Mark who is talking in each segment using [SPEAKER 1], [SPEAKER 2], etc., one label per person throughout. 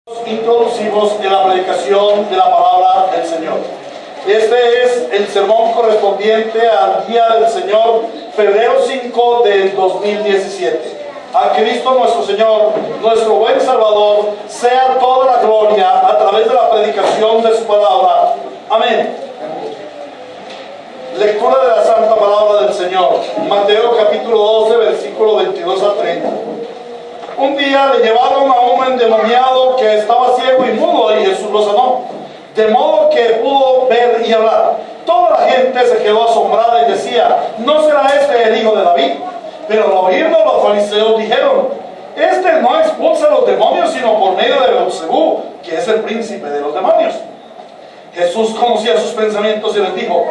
[SPEAKER 1] Introducimos en la predicación de la palabra del Señor. Este es el sermón correspondiente al día del Señor, febrero 5 del 2017. A Cristo nuestro Señor, nuestro buen Salvador, sea toda la gloria a través de la predicación de su palabra. Amén. Lectura de la santa palabra del Señor. Mateo capítulo 12, versículo 22 a 30. Un día le llevaron a un endemoniado que estaba ciego y mudo, y Jesús lo sanó, de modo que pudo ver y hablar. Toda la gente se quedó asombrada y decía: ¿no será este el hijo de David? Pero al oírlo, los fariseos dijeron: este no expulsa a los demonios sino por medio de Beelzebú, que es el príncipe de los demonios. Jesús conocía sus pensamientos y les dijo: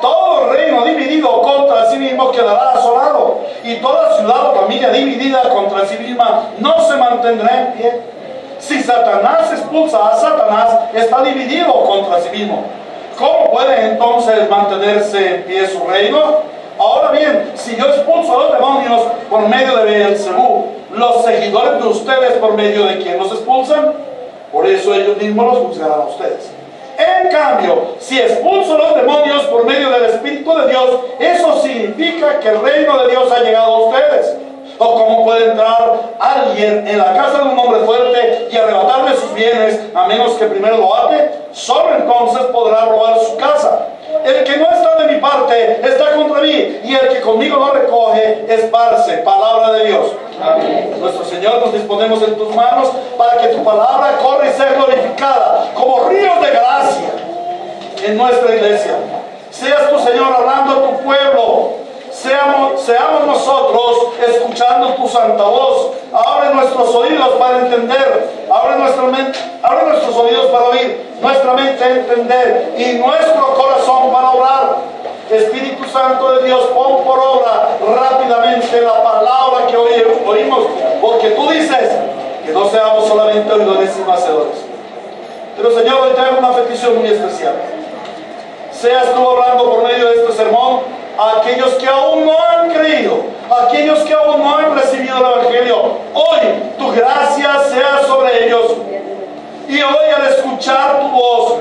[SPEAKER 1] todo reino dividido contra sí mismo quedará asolado, y toda ciudad o familia dividida contra sí misma no se mantendrá en pie. Si Satanás expulsa a Satanás, está dividido contra sí mismo. ¿Cómo puede entonces mantenerse en pie su reino? Ahora bien, si yo expulso a los demonios por medio de Beelzebú, ¿los seguidores de ustedes por medio de quién los expulsan? Por eso ellos mismos los juzgarán a ustedes. En cambio, si expulso los demonios por medio del Espíritu de Dios, eso significa que el reino de Dios ha llegado a ustedes. ¿O cómo puede entrar alguien en la casa de un hombre fuerte y arrebatarle sus bienes a menos que primero lo ate? Solo entonces podrá robar su casa. El que no está de mi parte está contra mí, y el que conmigo no recoge esparce. Palabra de Dios. Amén. Nuestro Señor, nos disponemos en tus manos para que tu palabra corra y sea glorificada como ríos de gracia en nuestra iglesia. Seas tu Señor hablando a tu pueblo. Seamos nosotros escuchando tu santa voz. Abre nuestros oídos para entender, abre nuestros oídos para oír, nuestra mente a entender y nuestro corazón para orar. Espíritu Santo de Dios, pon por obra rápidamente la palabra que hoy oímos, porque tú dices que no seamos solamente oidores sino hacedores. Pero Señor, hoy traigo una petición muy especial. Seas tú hablando por medio de este sermón a aquellos que aún no han creído, a aquellos que aún no han recibido el Evangelio. Hoy tu gracia sea sobre ellos, y hoy al escuchar tu voz,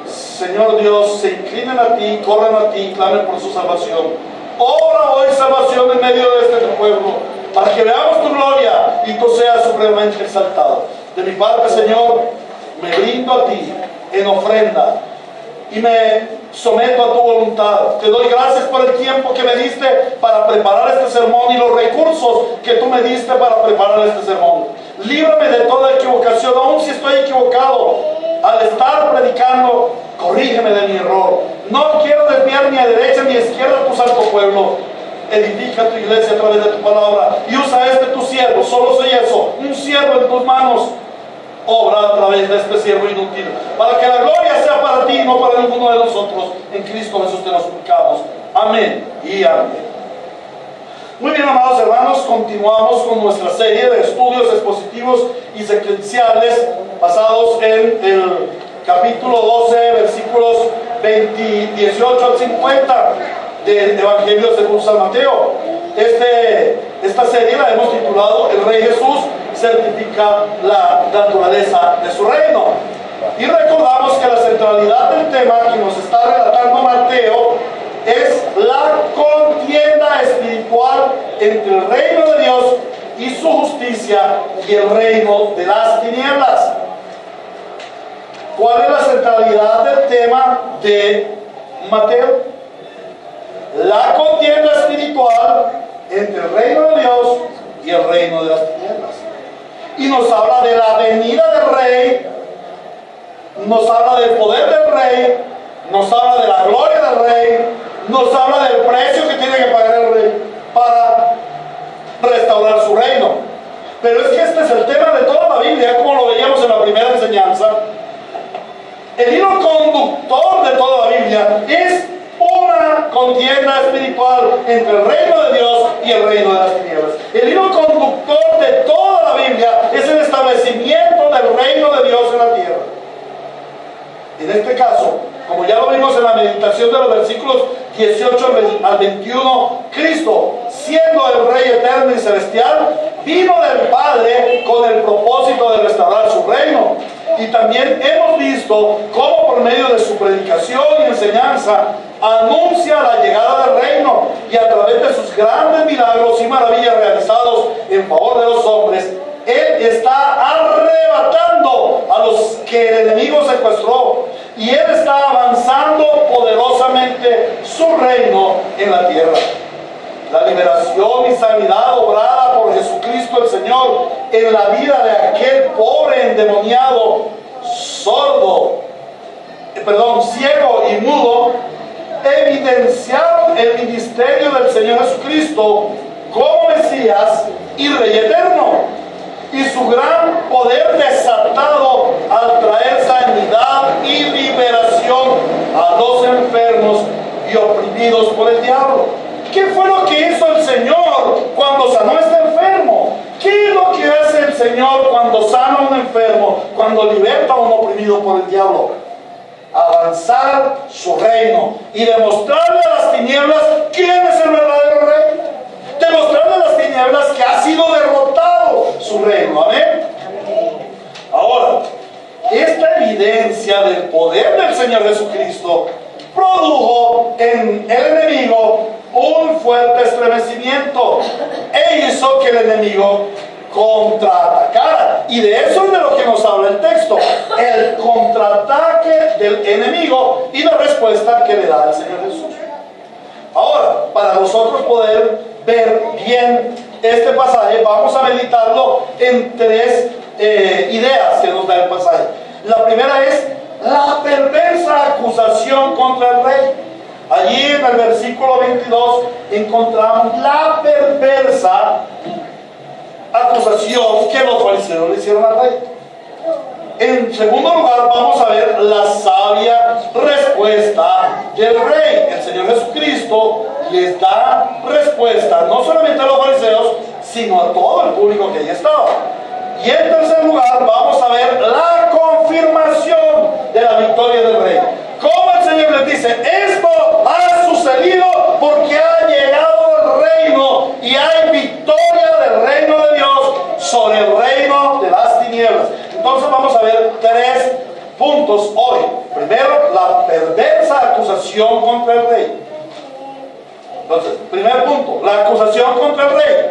[SPEAKER 1] Señor Dios, se inclinen a ti, corran a ti y clamen por su salvación. Obra hoy salvación en medio de este pueblo, para que veamos tu gloria y tú seas supremamente exaltado. De mi parte, Señor, me brindo a ti en ofrenda y me someto a tu voluntad. Te doy gracias por el tiempo que me diste para preparar este sermón y los recursos que tú me diste para preparar este sermón. Líbrame de toda equivocación, aun si estoy equivocado. Al estar predicando, corrígeme de mi error. No quiero desviar ni a derecha ni a izquierda tu santo pueblo. Edifica tu iglesia a través de tu palabra y usa tu siervo. Solo soy eso, un siervo en tus manos. Obra a través de este siervo inútil, para que la gloria sea para ti y no para ninguno de nosotros. En Cristo Jesús te lo suplicamos. Amén y amén. Muy bien, amados hermanos, continuamos con nuestra serie de estudios expositivos y secuenciales basados en el capítulo 12, versículos 18 al 50 del Evangelio según San Mateo. Esta serie la hemos titulado El Rey Jesús certifica la naturaleza de su reino. Y recordamos que la centralidad del tema que nos está relatando Mateo es la contienda espiritual entre el reino de Dios y su justicia y el reino de las tinieblas. ¿Cuál es la centralidad del tema de Mateo? La contienda espiritual entre el reino de Dios y el reino de las tinieblas. Y nos habla de la venida del rey, nos habla del poder del rey, nos habla de la gloria del rey, nos habla del precio que tiene que pagar el rey para restaurar su reino. Pero es que este es el tema de toda la Biblia, como lo veíamos en la primera enseñanza. El hilo conductor de toda la Biblia es una contienda espiritual entre el reino de Dios y el reino de las tinieblas. El hilo conductor de toda la Biblia es el establecimiento del reino de Dios en la tierra. En este caso, como ya lo vimos en la meditación de los versículos 18 al 21, Cristo, siendo el Rey eterno y celestial, vino del Padre con el propósito de restaurar su reino. también hemos visto cómo por medio de su predicación y enseñanza anuncia la llegada del reino, y a través de sus grandes milagros y maravillas realizados en favor de los hombres, Él está arrebatando a los que el enemigo secuestró, y Él está avanzando poderosamente su reino en la tierra. La liberación y sanidad obrada por Jesucristo el Señor en la vida de aquel pobre endemoniado, ciego y mudo, evidenciaron el ministerio del Señor Jesucristo como Mesías y Rey eterno, y su gran poder desatado al traer sanidad y liberación a los enfermos y oprimidos por el diablo. ¿Qué fue lo que hizo el Señor cuando sanó a este enfermo? ¿Qué es lo que hace el Señor cuando sana a un enfermo, cuando liberta a un oprimido por el diablo? Avanzar su reino y demostrarle a las tinieblas quién es el verdadero rey. Demostrarle a las tinieblas que ha sido derrotado su reino. Amén. Ahora, esta evidencia del poder del Señor Jesucristo produjo en el enemigo un fuerte estremecimiento e hizo que el enemigo contraatacara. Y de eso es de lo que nos habla el texto: el contraataque del enemigo y la respuesta que le da el Señor Jesús. Ahora, para nosotros poder ver bien este pasaje, vamos a meditarlo en tres ideas que nos da el pasaje. La primera es la perversa acusación contra el rey. Allí en el versículo 22 encontramos la perversa acusación que los fariseos le hicieron al rey. En segundo lugar, vamos a ver la sabia respuesta del rey. El Señor Jesucristo les da respuesta no solamente a los fariseos, sino a todo el público que allí estaba. Y en tercer lugar, vamos a ver la confirmación de la victoria del rey. Como el Señor les dice: esto ha sucedido porque ha llegado el reino, y hay victoria del reino de Dios sobre el reino de las tinieblas. Entonces vamos a ver tres puntos hoy. Primero, la perversa acusación contra el rey. Entonces, primer punto, la acusación contra el rey.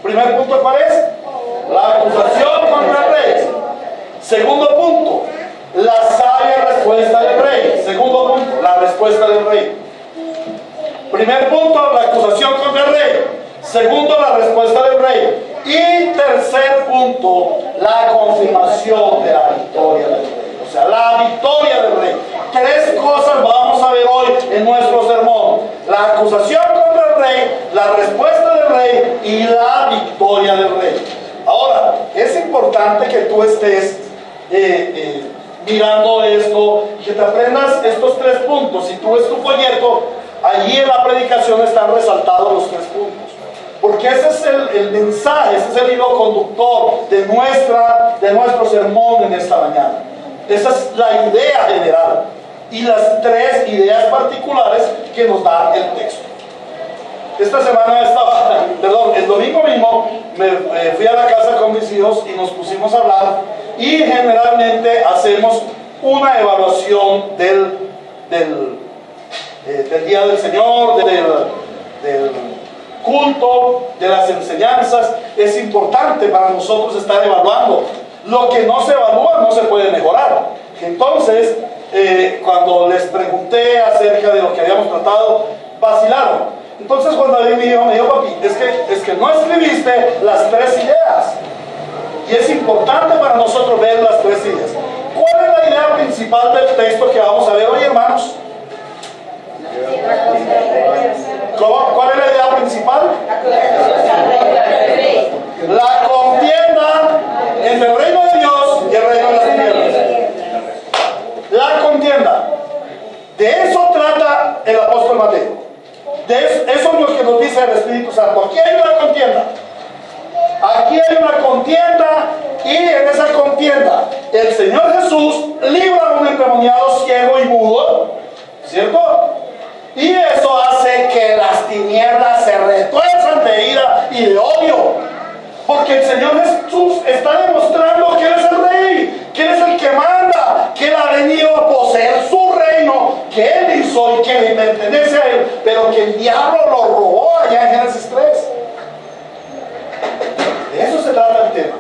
[SPEAKER 1] Primer punto, ¿cuál es? La acusación contra el rey. Segundo punto, la sabia respuesta del rey. Segundo punto, la respuesta del rey. Primer punto, la acusación contra el rey. Segundo, la respuesta del rey. Y tercer punto, la confirmación de la victoria del rey. O sea, la victoria del rey. Tres cosas vamos a ver hoy en nuestro sermón: la acusación contra el rey, la respuesta del rey y la victoria del rey. Ahora, es importante que tú estés mirando esto, que te aprendas estos tres puntos. Si tú ves tu folleto, allí en la predicación están resaltados los tres puntos, porque ese es el mensaje, ese es el hilo conductor de nuestro sermón en esta mañana. Esa es la idea general y las tres ideas particulares que nos da el texto. Esta semana el domingo mismo me fui a la casa con mis hijos y nos pusimos a hablar, y generalmente hacemos una evaluación del día del Señor, del culto, de las enseñanzas. Es importante para nosotros estar evaluando. Lo que no se evalúa no se puede mejorar. Entonces, cuando les pregunté acerca de lo que habíamos tratado, vacilaron. Entonces cuando David me dijo: papi, es que no escribiste las tres ideas. Y es importante para nosotros ver las tres ideas. ¿Cuál es la idea principal del texto que vamos a ver hoy, hermanos? ¿Cuál es la idea principal? La contienda entre el reino de Dios y el reino de las tinieblas. La contienda. De eso trata el apóstol Mateo. Eso es lo que nos dice el Espíritu Santo. Aquí hay una contienda. Aquí hay una contienda, y en esa contienda el Señor Jesús libra a un endemoniado ciego y mudo, ¿cierto? Y eso hace que las tinieblas se retuerzan de ira y de odio, porque el Señor Jesús está demostrando que Él es el Rey, que Él es el que manda el diablo lo robó allá en Génesis 3. De eso se trata el tema.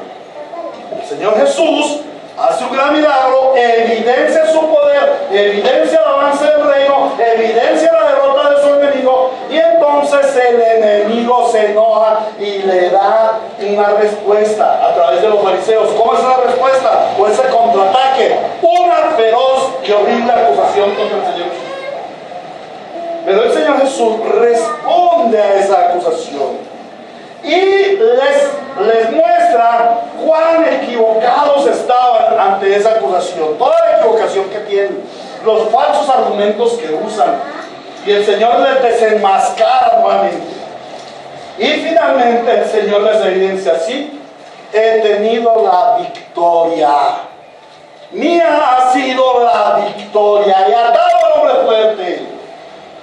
[SPEAKER 1] El Señor Jesús hace un gran milagro, evidencia su poder, evidencia el avance del reino, evidencia la derrota de su enemigo, y entonces el enemigo se enoja y le da una respuesta a través de los fariseos. ¿Cómo es la respuesta? O ese contraataque, una feroz y horrible acusación contra el Señor Jesús. Pero el Señor Jesús responde a esa acusación y les muestra cuán equivocados estaban ante esa acusación, toda la equivocación que tienen, los falsos argumentos que usan, y el Señor les desenmascara nuevamente. Y finalmente el Señor les evidencia: sí, he tenido la victoria, mía ha sido la victoria, y ha dado al hombre fuerte,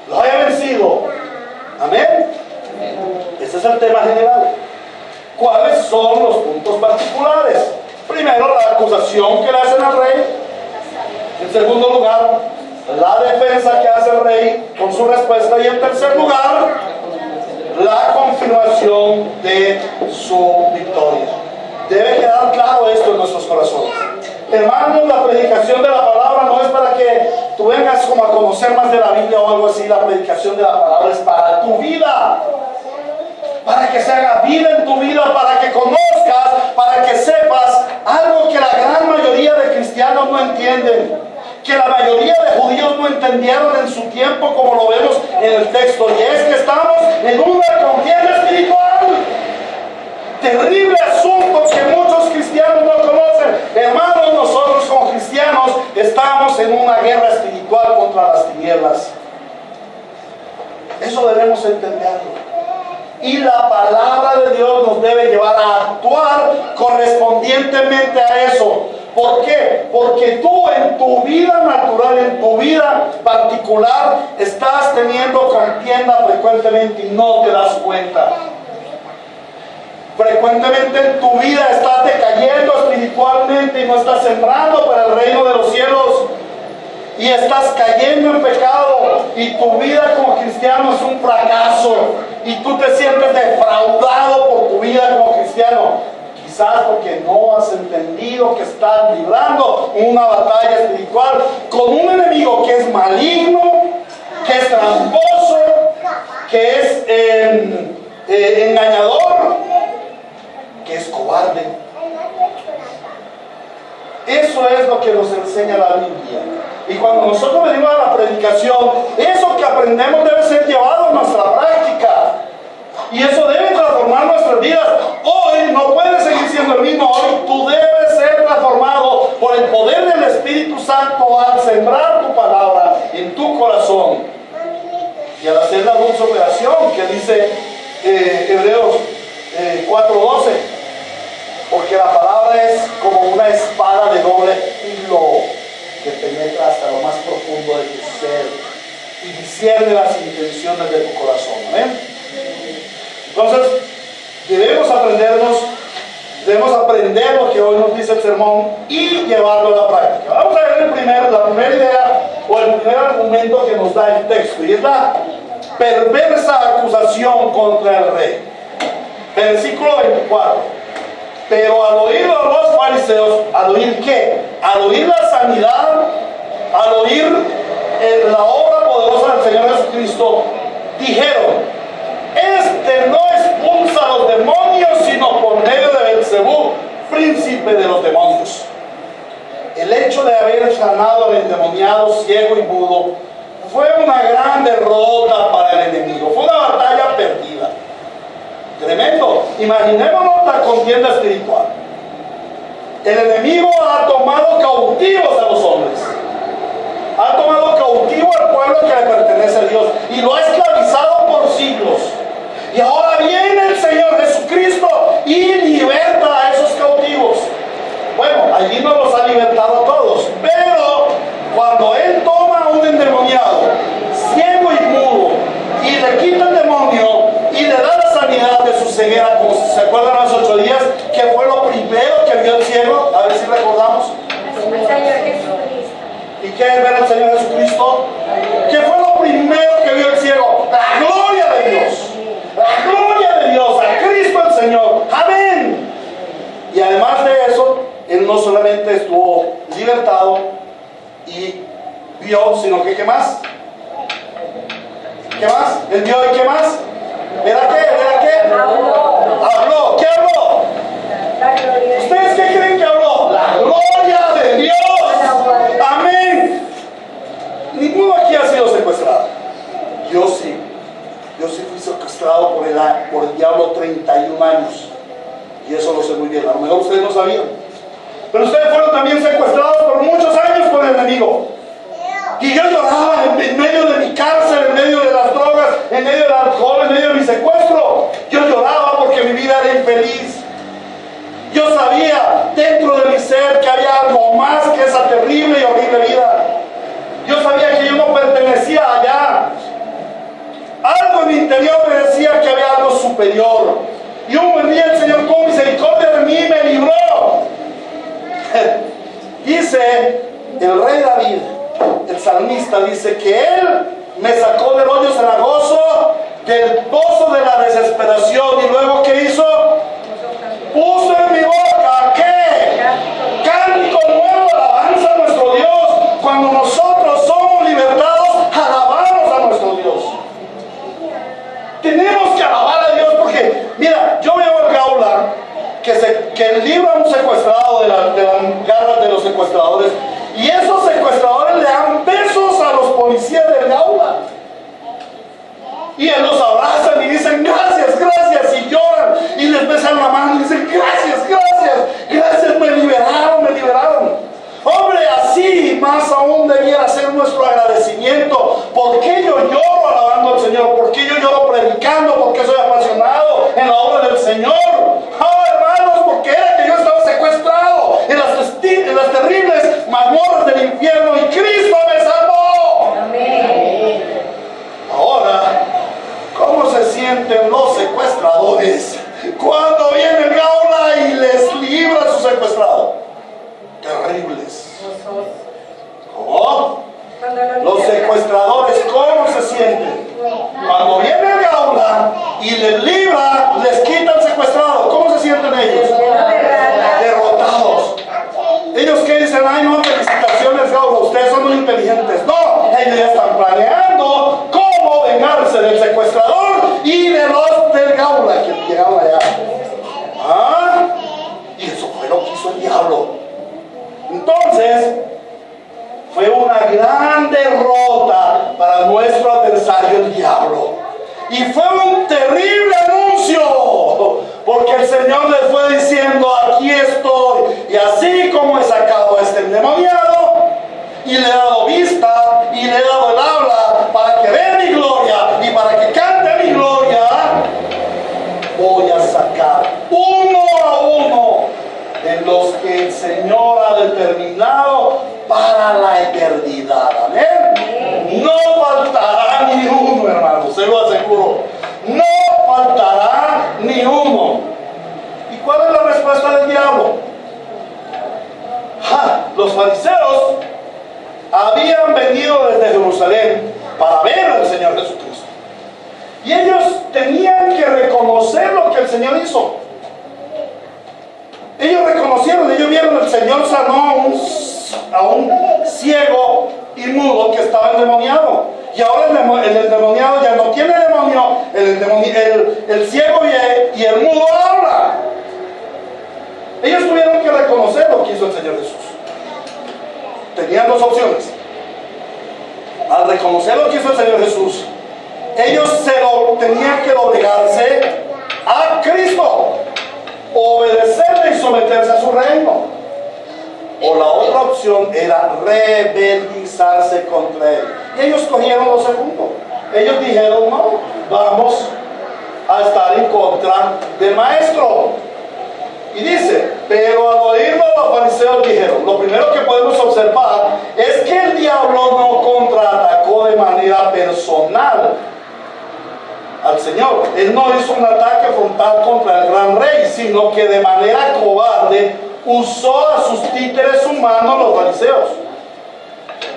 [SPEAKER 1] lo he vencido. Amén. Ese es el tema general. ¿Cuáles son los puntos particulares? Primero, la acusación que le hacen al rey. En segundo lugar, la defensa que hace el rey con su respuesta. Y en tercer lugar, la confirmación de su victoria. Debe quedar claro esto en nuestros corazones. Hermanos, la predicación de la palabra no es para que tú vengas como a conocer más de la Biblia o algo así. La predicación de la palabra es para tu vida, para que se haga vida en tu vida, para que conozcas, para que sepas algo que la gran mayoría de cristianos no entienden, que la mayoría de judíos no entendieron en su tiempo, como lo vemos en el texto, y es que estamos en una contienda espiritual. Terrible asunto que muchos cristianos no conocen. Hermanos, nosotros como cristianos estamos en una guerra espiritual contra las tinieblas. Eso debemos entenderlo. Y la palabra de Dios nos debe llevar a actuar correspondientemente a eso. ¿Por qué? Porque tú en tu vida natural, en tu vida particular, estás teniendo contienda frecuentemente y no te das cuenta. Frecuentemente en tu vida estás decayendo espiritualmente y no estás sembrando para el reino de los cielos. Y estás cayendo en pecado y tu vida como cristiano es un fracaso y tú te sientes defraudado por tu vida como cristiano, quizás porque no has entendido que estás librando una batalla espiritual con un enemigo que es maligno, que es tramposo, que es engañador, que es cobarde. Eso es lo que nos enseña la Biblia. Y cuando nosotros venimos a la predicación, eso que aprendemos debe ser llevado a nuestra práctica. Y eso debe transformar nuestras vidas. Hoy no puedes seguir siendo el mismo. Hoy tú debes ser transformado por el poder del Espíritu Santo al sembrar tu palabra en tu corazón. Y al hacer la dulce operación que dice Hebreos 4:12. Porque la palabra es como una espada de doble filo que penetra hasta lo más profundo de tu ser y discierne las intenciones de tu corazón. ¿Amén? Entonces, debemos aprender lo que hoy nos dice el sermón y llevarlo a la práctica. Vamos a ver la primera idea o el primer argumento que nos da el texto, y es la perversa acusación contra el rey. Versículo 24. Pero al oír a los fariseos, ¿al oír qué? Al oír la sanidad, al oír la obra poderosa del Señor Jesucristo, dijeron: este no expulsa a los demonios, sino por medio de Beelzebú, príncipe de los demonios. El hecho de haber sanado al endemoniado, ciego y mudo fue una gran derrota para el enemigo, fue una batalla perdida. Tremendo. Imaginémonos la contienda espiritual. El enemigo ha tomado cautivos a los hombres, ha tomado cautivo al pueblo que le pertenece a Dios y lo ha esclavizado por siglos. Y ahora viene el Señor Jesucristo y liberta a esos cautivos. Bueno, allí no los ha libertado a todos, pero cuando Él toma a un endemoniado, ciego y mudo, y le quita el demonio y le da la sanidad de su ceguera, como se acuerdan hace 8 días, que fue lo primero que vio el ciego, a ver si recordamos.
[SPEAKER 2] El Señor Jesucristo.
[SPEAKER 1] ¿Y qué es ver al Señor Jesucristo? ¿Qué fue lo primero que vio el ciego? La gloria de Dios. La gloria de Dios, a Cristo el Señor. Amén. Y además de eso, él no solamente estuvo libertado y vio, sino que ¿qué más? ¿Qué más? Él vio y ¿qué más? ¿Era qué? ¿Era qué? Habló. ¿Qué habló? ¿Ustedes qué creen que habló? La gloria de Dios. Amén. Ninguno aquí ha sido secuestrado. Yo sí. Yo sí fui secuestrado por el diablo 31 años. Y eso lo sé muy bien. A lo mejor ustedes no sabían. Pero ustedes fueron también secuestrados por muchos años por el enemigo. Y yo lloraba en medio de mi cárcel, en medio de las drogas, en medio del alcohol, en medio de mi secuestro. Yo lloraba porque mi vida era infeliz. Yo sabía dentro de mi ser que había algo más que esa terrible y horrible vida. Yo sabía que yo no pertenecía allá. Algo en mi interior me decía que había algo superior. Y un buen día el Señor con misericordia de mí me libró. Dice el rey David, el salmista, dice que él me sacó del hoyo cenagoso, del pozo de la desesperación. Y luego ¿qué hizo? Puso en mi boca ¿qué? Cántico nuevo, alabanza a nuestro Dios. Cuando nosotros somos libertados, alabamos a nuestro Dios. Tenemos que alabar a Dios porque, mira, yo veo el Gaula que libra a un secuestrado de las garras de los secuestradores, y esos secuestradores le dan besos a los policías del Gaula. Y él los abrazan y dicen gracias, gracias, y lloran y les besan la mano y dicen gracias, gracias, gracias, me liberaron, me liberaron. Hombre, así más aún debiera ser nuestro agradecimiento. ¿Por qué yo lloro alabando al Señor? ¿Por qué yo lloro predicando? ¿Por qué soy apasionado en la obra del Señor? Hermanos, porque era que yo estaba secuestrado en las terribles mazmorras del infierno y Cristo me salvó. Amén. Ahora, ¿cómo se sienten los secuestradores cuando viene el Gaula y les libra a su secuestrado? Terribles. ¿Cómo? Los secuestradores, ¿cómo se sienten? Cuando viene el Gaula y les libra, les quita el secuestrado. ¿Cómo se sienten ellos? Derrotados. Ellos que dicen, ay no, felicitaciones Gaula, ustedes son muy inteligentes. No, ellos ya están planeando cómo vengarse del secuestrador y de los del Gaula que llegaron allá. ¿Ah? Y eso fue lo que hizo el diablo. Entonces, fue una gran derrota para nuestro adversario el diablo. Y fue un terrible anuncio, porque el Señor les fue diciendo, aquí estoy, y así como he sacado a este endemoniado, y le he dado vista, y le he dado el habla, para que vea mi gloria, y para que cante mi gloria, voy a sacar uno a uno de los que el Señor ha determinado para la eternidad. Amén. No faltará ni uno, hermano, se lo aseguro. No faltará ni uno. ¿Y cuál es la respuesta del diablo? Los fariseos habían venido desde Jerusalén para ver al Señor Jesucristo. Y ellos tenían que reconocer lo que el Señor hizo. Ellos reconocieron, ellos vieron el Señor sanó a un ciego y mudo que estaba endemoniado. Y ahora el endemoniado ya no tiene demonio, el ciego y el mudo habla. Ellos tuvieron que reconocer lo que hizo el Señor Jesús. Tenían dos opciones. Al reconocer lo que hizo el Señor Jesús, ellos tenían que doblegarse a Cristo, obedecerle y someterse a su reino. O la otra opción era rebeldizarse contra él. Y ellos cogieron lo segundo. Ellos dijeron, no, vamos a estar en contra del maestro. Y dice, pero al oírlo los fariseos dijeron, lo primero que podemos observar es que el diablo no contraatacó de manera personal al Señor. Él no hizo un ataque frontal contra el gran rey, sino que de manera cobarde usó a sus títeres humanos, los fariseos.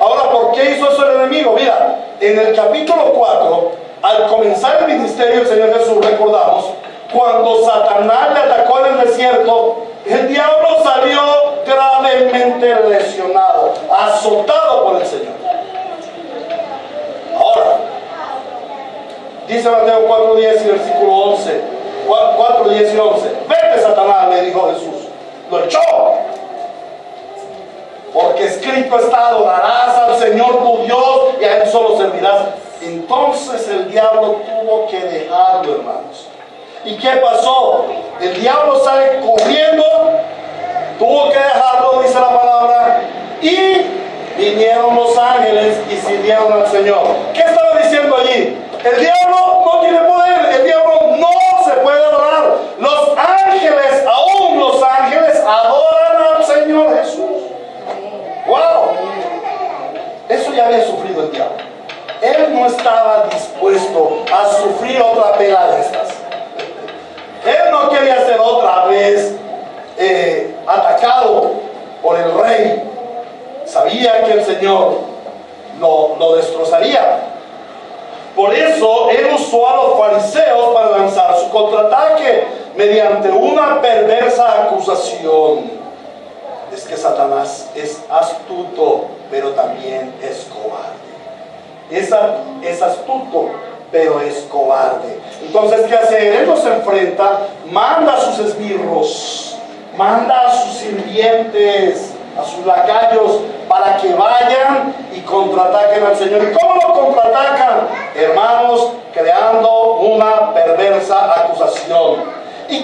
[SPEAKER 1] Ahora, ¿por qué hizo eso el enemigo? Mira, en el capítulo 4, al comenzar el ministerio del Señor Jesús, recordamos, cuando Satanás le atacó en el desierto, el diablo salió gravemente lesionado, azotado por el Señor. Ahora, dice Mateo 4:10 y versículo 11, 4:10 y 11, vete Satanás, le dijo Jesús, lo echó. Porque escrito está, adorarás al Señor tu Dios y a Él solo servirás. Entonces el diablo tuvo que dejarlo, hermanos. ¿Y qué pasó? El diablo sale corriendo, tuvo que dejarlo, dice la palabra, y vinieron los ángeles y sirvieron al Señor. ¿Qué estaba diciendo allí? El diablo no tiene poder, el diablo no se puede adorar. Los ángeles, aún los ángeles, adoran al Señor Jesús. ¡Wow! Eso ya había sufrido el diablo. Él no estaba dispuesto a sufrir otra pela de estas. Él no quería ser otra vez atacado por el rey. Sabía que el Señor lo destrozaría. Por eso Él usó a los fariseos para lanzar su contraataque mediante una perversa acusación. Es que Satanás es astuto, pero también es cobarde. Es astuto, pero es cobarde. Entonces, ¿qué hace? Él los enfrenta, manda a sus esbirros, manda a sus sirvientes, a sus lacayos, para que vayan y contraataquen al Señor. ¿Y cómo lo contraatacan? Hermanos, creando una perversa acusación. ¿Y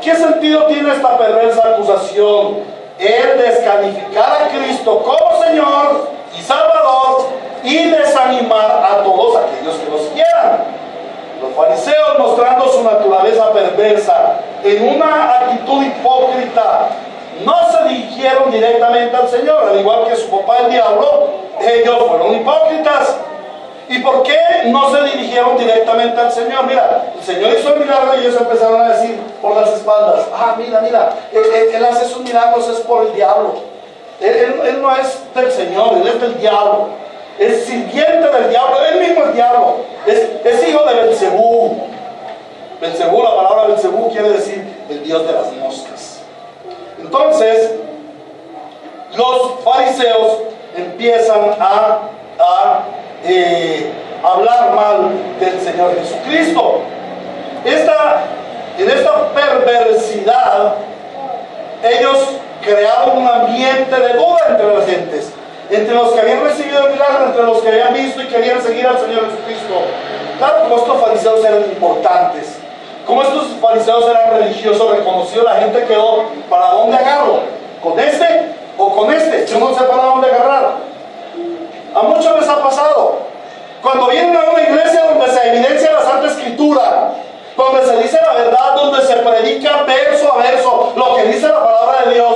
[SPEAKER 1] qué sentido tiene esta perversa acusación? El descalificar a Cristo como Señor y Salvador y desanimar a todos aquellos que lo siguieran. Los fariseos, mostrando su naturaleza perversa en una actitud hipócrita, no se dirigieron directamente al Señor, al igual que su papá el diablo. Ellos fueron hipócritas. ¿Y por qué no se dirigieron directamente al Señor? Mira, el Señor hizo el milagro y ellos empezaron a decir por las espaldas: ah, mira, él hace esos milagros, es por el diablo. Él no es del Señor, él es del diablo. Es sirviente del diablo, él mismo es diablo. Es hijo de Belcebú. Belcebú, la palabra Belcebú quiere decir el dios de las moscas. Entonces, los fariseos empiezan a hablar mal del Señor Jesucristo. En esta perversidad, ellos crearon un ambiente de duda entre las gentes, entre los que habían recibido el milagro, entre los que habían visto y querían seguir al Señor Jesucristo. Claro, como estos fariseos eran importantes, como estos fariseos eran religiosos, reconocidos, la gente quedó: ¿para dónde agarro? ¿Con este o con este? Yo no sé para dónde agarrar. A muchos les ha pasado. Cuando vienen a una iglesia donde se evidencia la Santa Escritura, donde se dice la verdad, donde se predica verso a verso lo que dice la palabra de Dios,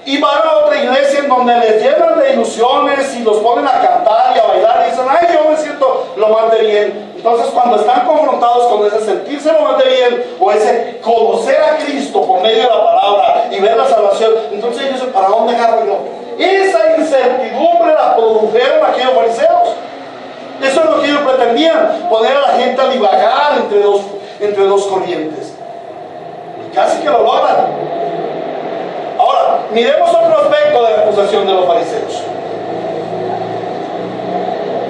[SPEAKER 1] y van a otra iglesia en donde les llenan de ilusiones y los ponen a cantar y a bailar y dicen: ay, yo me siento lo más de bien. Entonces, cuando están confrontados con ese sentirse lo más de bien, o ese conocer a Cristo por medio de la palabra y ver la salvación, entonces ellos dicen: ¿para dónde agarro yo? Esa incertidumbre la produjeron aquellos fariseos. Eso es lo que ellos pretendían, poner a la gente a divagar entre dos corrientes. Y casi que lo logran. Ahora, miremos otro aspecto de la acusación de los fariseos.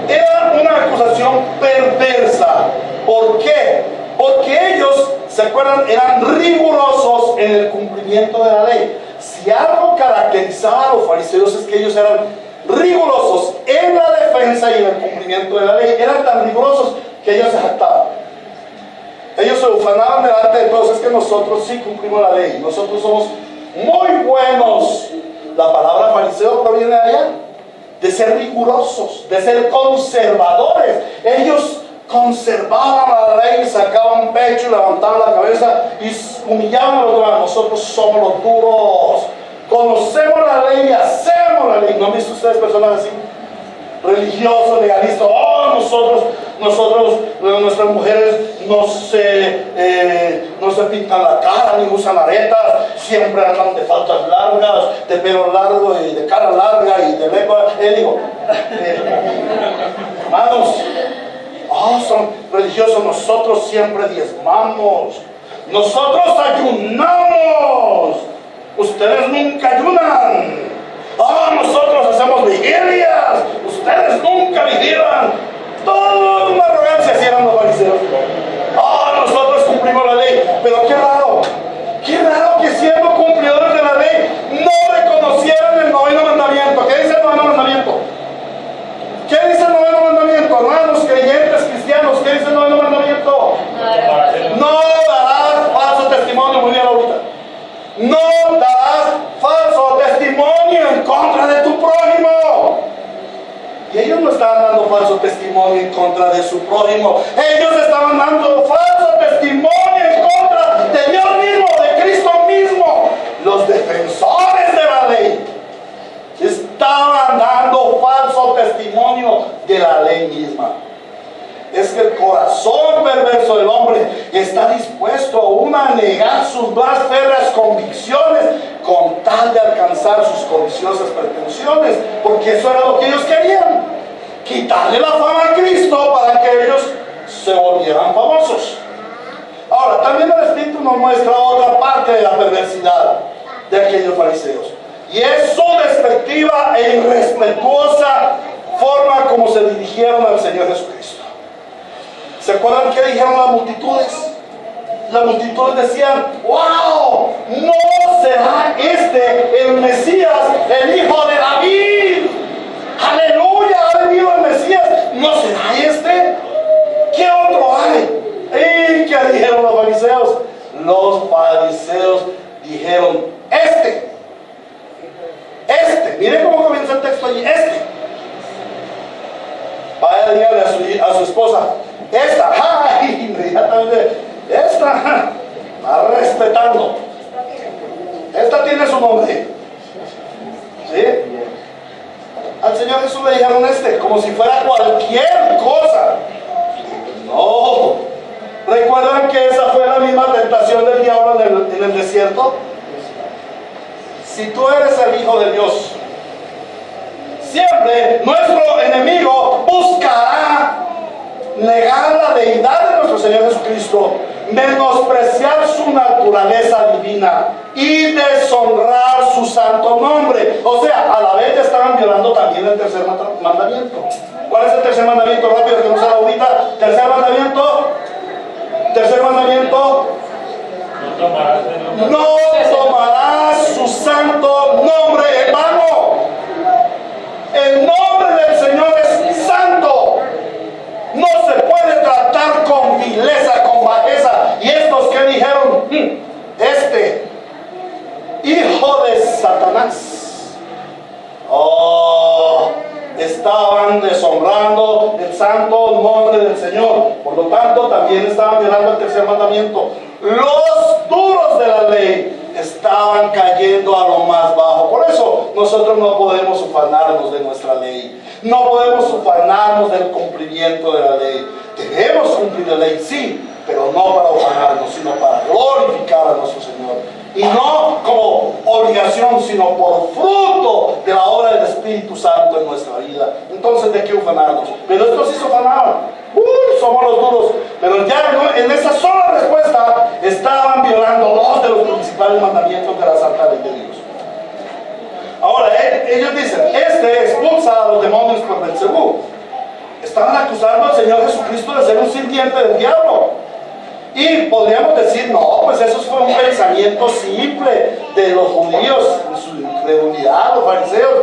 [SPEAKER 1] Era una acusación perversa. ¿Por qué? Porque ellos, ¿se acuerdan?, eran rigurosos en el cumplimiento de la ley. Si algo caracterizaba a los fariseos es que ellos eran rigurosos en la defensa y en el cumplimiento de la ley. Eran tan rigurosos que ellos se jactaban. Ellos se ufanaban delante de todos: es que nosotros sí cumplimos la ley, nosotros somos muy buenos. La palabra fariseo proviene de allá, de ser rigurosos, de ser conservadores. Ellos conservaban la ley, sacaban pecho, levantaban la cabeza y humillaban a los demás. Nosotros somos los duros, conocemos la ley y hacemos la ley. ¿No han visto ustedes personas así? Religiosos, legalistas: oh, nuestras mujeres no se pintan la cara ni usan aretas, siempre andan de faldas largas, de pelo largo y de cara larga y de lengua. Hermanos, son religiosos. Nosotros siempre diezmamos, nosotros ayunamos, ustedes nunca ayunan. Nosotros hacemos vigilias, ustedes nunca vigilan. Toda una arrogancia hicieron los fariseos. Nosotros cumplimos la ley. Pero qué raro que siendo cumplidores de la ley no reconocieran el noveno mandamiento. ¿Qué dice el noveno mandamiento? ¿Qué dice el noveno mandamiento? Hermanos creyentes cristianos, ¿qué dice el noveno mandamiento? No darás falso testimonio. Muy bien ahorita. No darás falso testimonio en contra de tu prójimo. Y ellos no estaban dando falso testimonio en contra de su prójimo. Ellos estaban dando falso testimonio en contra de Dios mismo, de Cristo mismo. Los defensores de la ley estaban dando falso testimonio de la ley misma. Es que el corazón perverso del hombre está dispuesto aún a negar sus más férreas convicciones con tal de alcanzar sus codiciosas pretensiones, porque eso era lo que ellos querían, quitarle la fama a Cristo para que ellos se volvieran famosos. Ahora, también el Espíritu nos muestra otra parte de la perversidad de aquellos fariseos, y es su despectiva e irrespetuosa forma como se dirigieron al Señor Jesucristo. ¿Se acuerdan qué dijeron las multitudes? Las multitudes decían: ¡wow! ¿No será este el Mesías, el hijo de David? ¡Aleluya! ¿Ha venido el Mesías? ¿No será este? ¿Qué otro hay? ¿Y qué dijeron los fariseos? Los fariseos dijeron: Miren cómo comienza el texto allí. Vaya, dígale a su esposa: inmediatamente, va respetando. Esta tiene su nombre. ¿Sí? Al Señor Jesús le dijeron como si fuera cualquier cosa. No. ¿Recuerdan que esa fue la misma tentación del diablo en el desierto? Si tú eres el Hijo de Dios, siempre nuestro enemigo buscará negar la deidad de nuestro Señor Jesucristo, menospreciar su naturaleza divina y deshonrar su santo nombre. O sea, a la vez estaban violando también el tercer mandamiento. ¿Cuál es el tercer mandamiento? Rápido, que no se da ahorita. Tercer mandamiento. No tomarás su santo nombre en vano. El nombre del Señor es santo. No se puede tratar con vileza, con bajeza. Y estos que dijeron: hijo de Satanás. Estaban deshonrando el santo nombre del Señor. Por lo tanto, también estaban violando el tercer mandamiento. Los duros de la ley estaban cayendo a lo más bajo. Por eso nosotros no podemos ufanarnos de nuestra ley. No podemos ufanarnos del cumplimiento de la ley. Debemos cumplir la ley, sí, pero no para ufanarnos, sino para glorificar a nuestro Señor. Y no como obligación, sino por fruto de la obra del Espíritu Santo en nuestra vida. Entonces, ¿de qué ufanarnos? Pero estos sí se ufanaban. Somos los duros. Pero ya en esa sola respuesta estaban violando dos de los principales mandamientos de la Santa Ley de Dios. Ahora, ellos dicen: expulsa a los demonios por Belcebú. Estaban acusando al Señor Jesucristo de ser un sirviente del diablo. Y podríamos decir: no, pues eso fue un pensamiento simple de los judíos, en su incredulidad, los fariseos.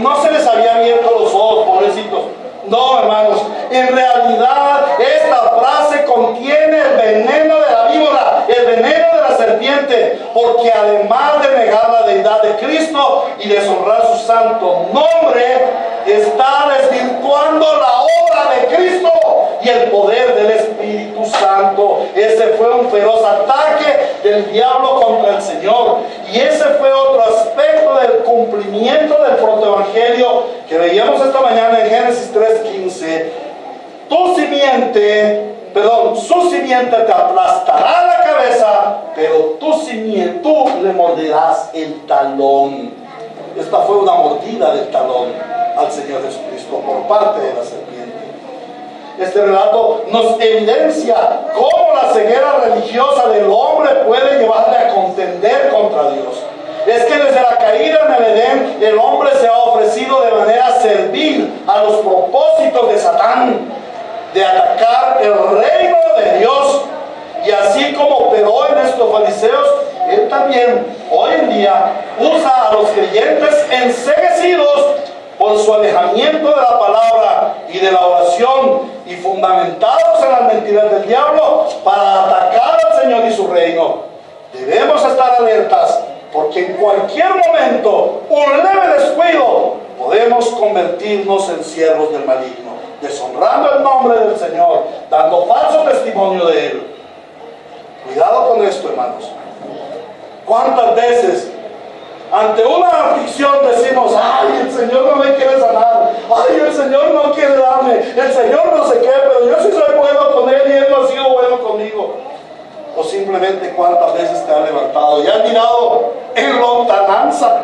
[SPEAKER 1] No se les había abierto los ojos, pobrecitos. No, hermanos, en realidad esta frase contiene el veneno de la víbora, el veneno de la serpiente, porque además de negar la deidad de Cristo y deshonrar su santo nombre, está desvirtuando la obra de Cristo y el poder del Espíritu Santo. Ese fue un feroz ataque del diablo contra el Señor, y ese fue otro aspecto del cumplimiento del protoevangelio que veíamos esta mañana en Génesis 3:15, su simiente te aplastará la cabeza, pero tú le morderás el talón. Esta fue una mordida del talón al Señor Jesucristo por parte de la serpiente. Este relato nos evidencia cómo la ceguera religiosa del hombre puede llevarle a contender contra Dios. Es que desde la caída en el Edén, el hombre se ha ofrecido de manera servil a los propósitos de Satán, de atacar el reino de Dios. Y así como operó en estos fariseos, él también hoy en día usa a los creyentes enceguecidos por su alejamiento de la palabra y de la oración y fundamentados en las mentiras del diablo para atacar al Señor y su reino. Debemos estar alertas, porque en cualquier momento, un leve descuido, podemos convertirnos en siervos del maligno, deshonrando el nombre del Señor, dando falso testimonio de Él. Cuidado con esto, hermanos. ¿Cuántas veces ante una aflicción decimos: ay, el Señor no me quiere sanar, ay, el Señor no quiere darme, el Señor no sé qué, pero yo sí soy bueno con Él y Él no ha sido bueno conmigo? O simplemente cuántas veces te has levantado y has mirado en lontananza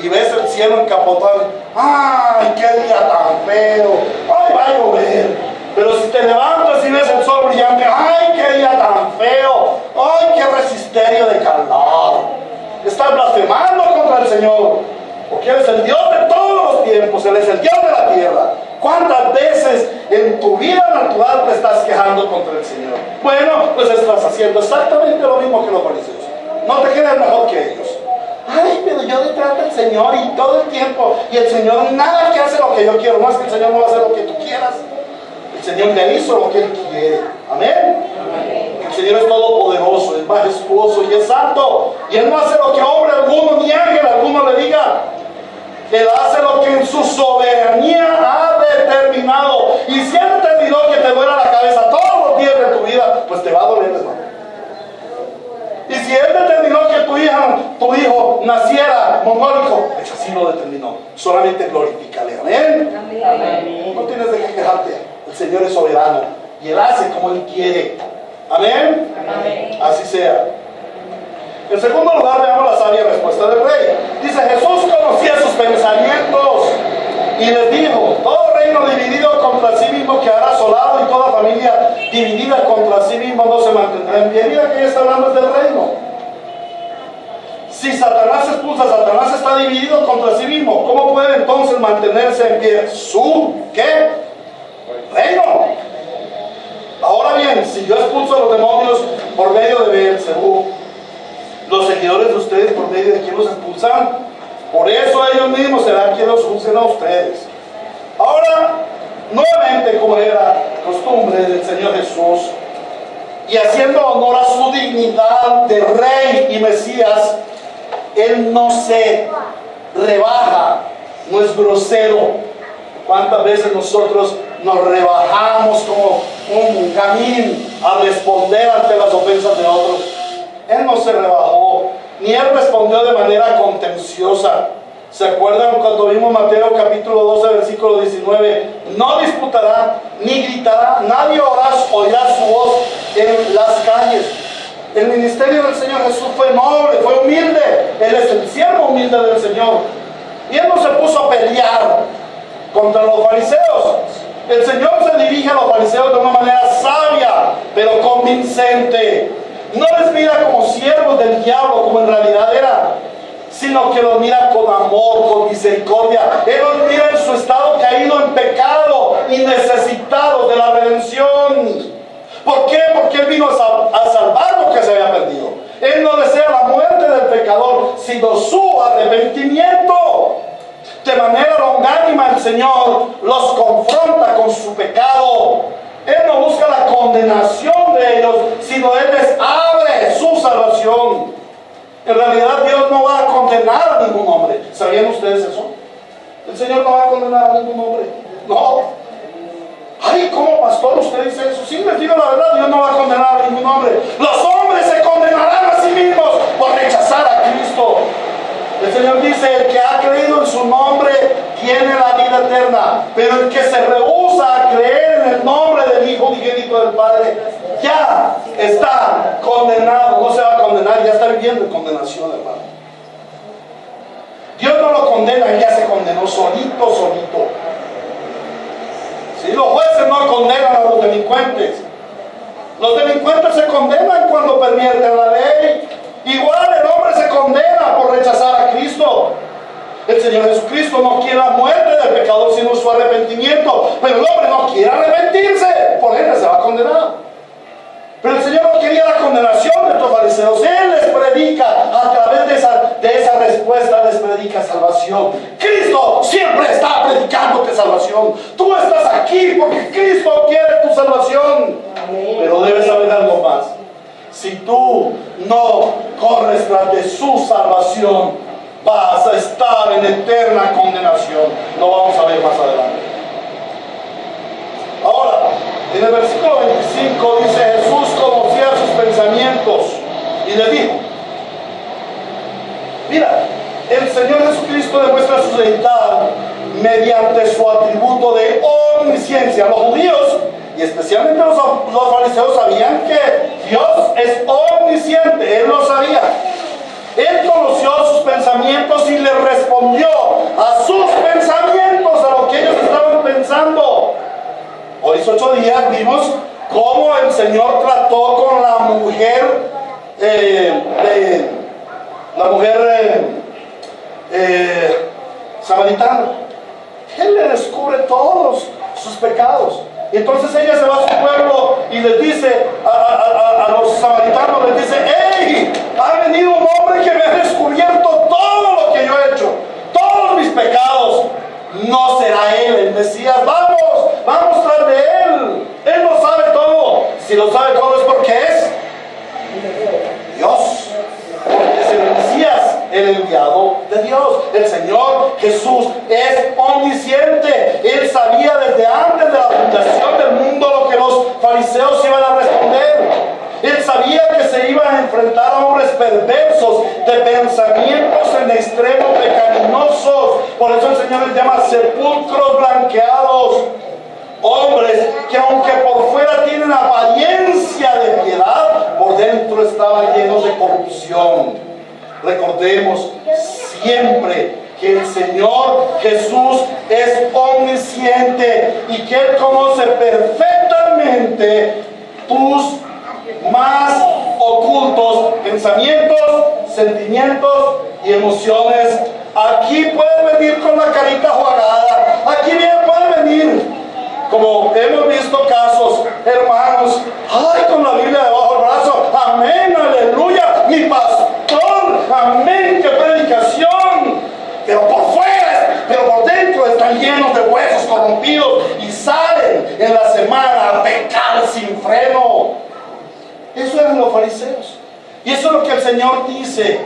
[SPEAKER 1] y ves el cielo encapotado: ay, qué día tan feo, ay, va a llover. Pero si te levantas y ves el sol brillante: ay, qué día tan feo, ay, qué resisterio de calor. Estás blasfemando contra el Señor, porque Él es el Dios de todos los tiempos, Él es el Dios de la tierra. ¿Cuántas veces en tu vida natural te estás quejando contra el Señor? Bueno, pues estás haciendo exactamente lo mismo que los fariseos. No te quedes mejor que ellos. Ay, pero yo detrás del Señor y todo el tiempo, y el Señor nada que hace lo que yo quiero. No es que el Señor no va a hacer lo que tú quieras. El Señor le hizo lo que Él quiere. Amén. El Señor es todopoderoso, es majestuoso y es santo. Y Él no hace lo que hombre alguno ni ángel alguno le diga. Él hace lo que en su soberanía ha determinado. Y si Él determinó que te duela la cabeza todos los días de tu vida, pues te va a doler, hermano. Y si Él determinó que tu hijo naciera mongólico, pues así lo determinó. Solamente glorifícale. Amén. Amén. No tienes de qué quejarte. El Señor es soberano y Él hace como Él quiere. Amén. Amén. Así sea. En segundo lugar, veamos la sabia respuesta del rey. Dice: Jesús conocía sus pensamientos y les dijo: todo reino dividido contra sí mismo quedará asolado, y toda familia dividida contra sí mismo no se mantendrá en pie. Mira que ya está hablando del reino. Si Satanás expulsa, Satanás está dividido contra sí mismo. ¿Cómo puede entonces mantenerse en pie su ¿qué? Reino. Ahora bien, si yo expulso a los demonios por medio de Beelzebú, los seguidores de ustedes, ¿por medio de quién los expulsan? Por eso ellos mismos serán quienes los usen a ustedes. Ahora, nuevamente, como era costumbre del Señor Jesús, y haciendo honor a su dignidad de Rey y Mesías, Él no se rebaja, no es grosero. ¿Cuántas veces nosotros nos rebajamos como un gamín a responder ante las ofensas de otros? Él no se rebajó, ni Él respondió de manera contenciosa. ¿Se acuerdan cuando vimos Mateo capítulo 12, versículo 19? No disputará, ni gritará, nadie oirá su voz en las calles. El ministerio del Señor Jesús fue noble, fue humilde. Él es el siervo humilde del Señor. Y Él no se puso a pelear contra los fariseos. El Señor se dirige a los fariseos de una manera sabia, pero convincente. No les mira como siervos del diablo, como en realidad era, sino que los mira con amor, con misericordia. Él los mira en su estado caído en pecado y necesitados de la redención. ¿Por qué? Porque Él vino a salvar lo que se había perdido. Él no desea la muerte del pecador, sino su arrepentimiento. De manera longánima el Señor los confronta con su pecado. Él no busca la condenación de ellos, sino Él les abre su salvación. En realidad Dios no va a condenar a ningún hombre. ¿Sabían ustedes eso? El Señor no va a condenar a ningún hombre. No. Ay, ¿cómo, pastor, usted dice eso? Sí, les digo la verdad, Dios no va a condenar a ningún hombre. Los hombres se condenarán a sí mismos por rechazar a Cristo. El Señor dice: el que ha creído en su nombre tiene la vida eterna, pero el que se rehúsa a creer en el nombre del Hijo unigénito del Padre, ya está condenado. No se va a condenar, ya está viviendo en condenación, hermano. Dios no lo condena, ya se condenó solito. Si los jueces no condenan a los delincuentes, los delincuentes se condenan cuando pervierten la ley. Igual el hombre se condena por rechazar a Cristo. El Señor Jesucristo no quiere la muerte del pecador sino su arrepentimiento, pero el hombre no quiere arrepentirse, por ende se va a condenar. Pero el Señor no quería la condenación de estos fariseos. Él les predica, a través de esa respuesta les predica salvación. Cristo siempre está predicándote salvación. Tú estás aquí porque Cristo quiere tu salvación. Pero debes saber algo más. Si tú no corres tras de su salvación, vas a estar en eterna condenación. Lo vamos a ver más adelante. Ahora, en el versículo 25 dice: Jesús conocía sus pensamientos y le dijo. Mira, el Señor Jesucristo demuestra su deidad mediante su atributo de omnisciencia. Los judíos, y especialmente los fariseos, sabían que Dios es omnisciente. Él lo sabía. Él conoció sus pensamientos y le respondió a sus pensamientos, a lo que ellos estaban pensando. Hoy 8 días vimos cómo el Señor trató con la mujer samaritana. Él le descubre todos sus pecados. Y entonces ella se va a su pueblo y les dice a los samaritanos, les dice: ¡Hey! Ha venido un hombre que me ha descubierto todo lo que yo he hecho, todos mis pecados. No será él el Mesías. Vamos tras de él. Él lo sabe todo. Si lo sabe todo es porque es Dios, porque es el Mesías, el enviado de Dios. El Señor Jesús es omnisciente. Él sabía desde antes de la fundación del mundo lo que los fariseos iban a responder. Él sabía que se iban a enfrentar a hombres perversos, de pensamientos en extremo pecaminosos. Por eso el Señor les llama sepulcros blanqueados. Hombres que aunque por fuera tienen apariencia de piedad, por dentro estaban llenos de corrupción. Recordemos siempre que el Señor Jesús es omnisciente y que Él conoce perfectamente tus más ocultos pensamientos, sentimientos y emociones. Aquí puede venir con la carita jugada, aquí bien puede venir, como hemos visto casos, hermanos, con la Biblia debajo del brazo, amén, aleluya, mi pastor, amén, qué predicación, pero por dentro están llenos de huesos corrompidos y salen en la semana a pecar sin freno. Eso eran los fariseos. Y eso es lo que el Señor dice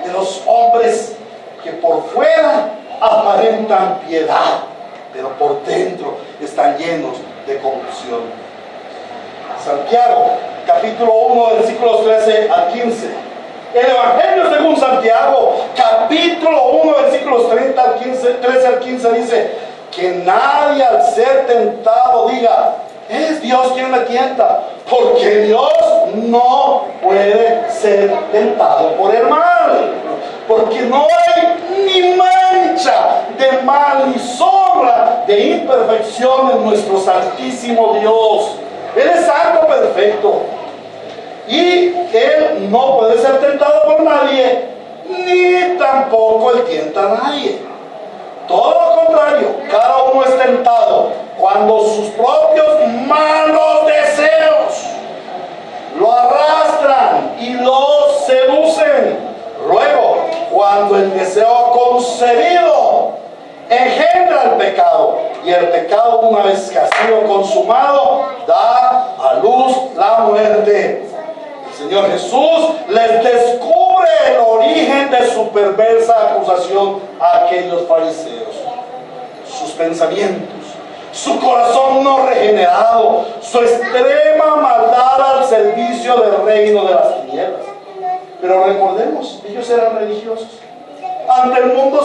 [SPEAKER 1] de los hombres que por fuera aparentan piedad, pero por dentro están llenos de corrupción. Santiago, capítulo 1, versículos 13 al 15. El Evangelio según Santiago, capítulo 1, versículos 13 al 15 dice: que nadie al ser tentado diga: es Dios quien me tienta, porque Dios no puede ser tentado por el mal, porque no hay ni mancha de mal ni sombra de imperfección en nuestro santísimo Dios. Él es santo, perfecto, y Él no puede ser tentado por nadie, ni tampoco Él tienta a nadie. Todo lo contrario, cada uno es tentado cuando sus propios malos deseos lo arrastran y lo seducen. Luego, cuando el deseo concebido engendra el pecado, y el pecado, una vez que ha sido consumado, da a luz la muerte. El Señor Jesús les descubre el origen de su perversa acusación a aquellos fariseos: sus pensamientos, su corazón no regenerado, su extrema maldad al servicio del reino de las tinieblas. Pero recordemos, ellos eran religiosos. Ante el mundo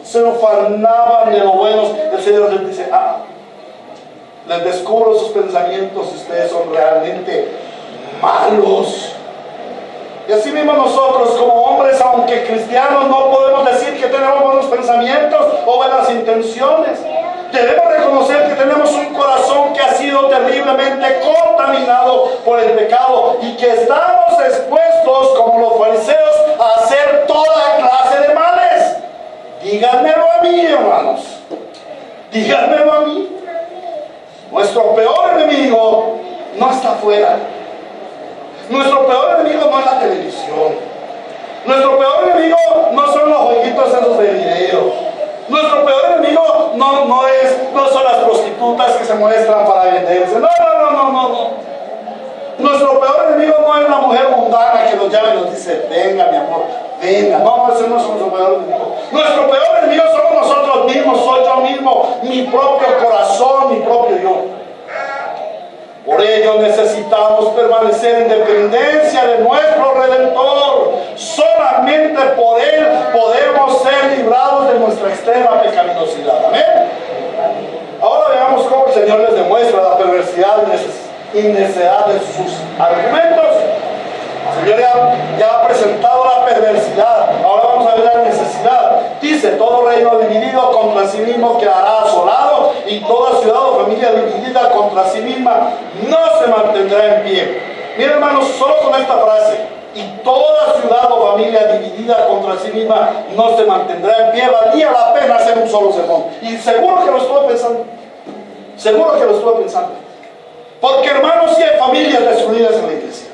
[SPEAKER 1] se ufanaban de lo buenos. El Señor les dice: les descubro sus pensamientos y ustedes son realmente malos. Y así mismo nosotros como hombres, aunque cristianos, no podemos decir que tenemos buenos pensamientos o buenas intenciones. Debemos reconocer que tenemos un corazón que ha sido terriblemente contaminado por el pecado y que estamos expuestos, como los fariseos, a hacer toda clase de males. Díganmelo a mí, hermanos. Díganmelo a mí. Nuestro peor enemigo no está afuera. Nuestro peor enemigo no es la televisión. Nuestro peor enemigo no son los jueguitos esos de video. Nuestro peor enemigo no son las prostitutas que se muestran para venderse. No. Nuestro peor enemigo no es la mujer mundana que nos llama y nos dice, venga mi amor, venga. No, ese no es nuestro peor enemigo. Nuestro peor enemigo somos nosotros mismos, soy yo mismo, mi propio corazón, mi propio yo. Por ello necesitamos permanecer en dependencia de nuestro Redentor. Solamente por Él podemos ser librados de nuestra extrema pecaminosidad. Amén. Ahora veamos cómo el Señor les demuestra la perversidad y necedad de sus argumentos. El Señor ya ha presentado la perversidad. Ahora vamos a ver la necesidad. Dice, todo reino dividido contra sí mismo quedará asolado, y toda ciudad o familia dividida contra sí misma no se mantendrá en pie. Miren, hermanos, solo con esta frase, y toda ciudad o familia dividida contra sí misma no se mantendrá en pie, valía la pena hacer un solo sermón. Y seguro que lo estuve pensando. Seguro que lo estuve pensando. Porque, hermanos, sí hay familias destruidas en la iglesia.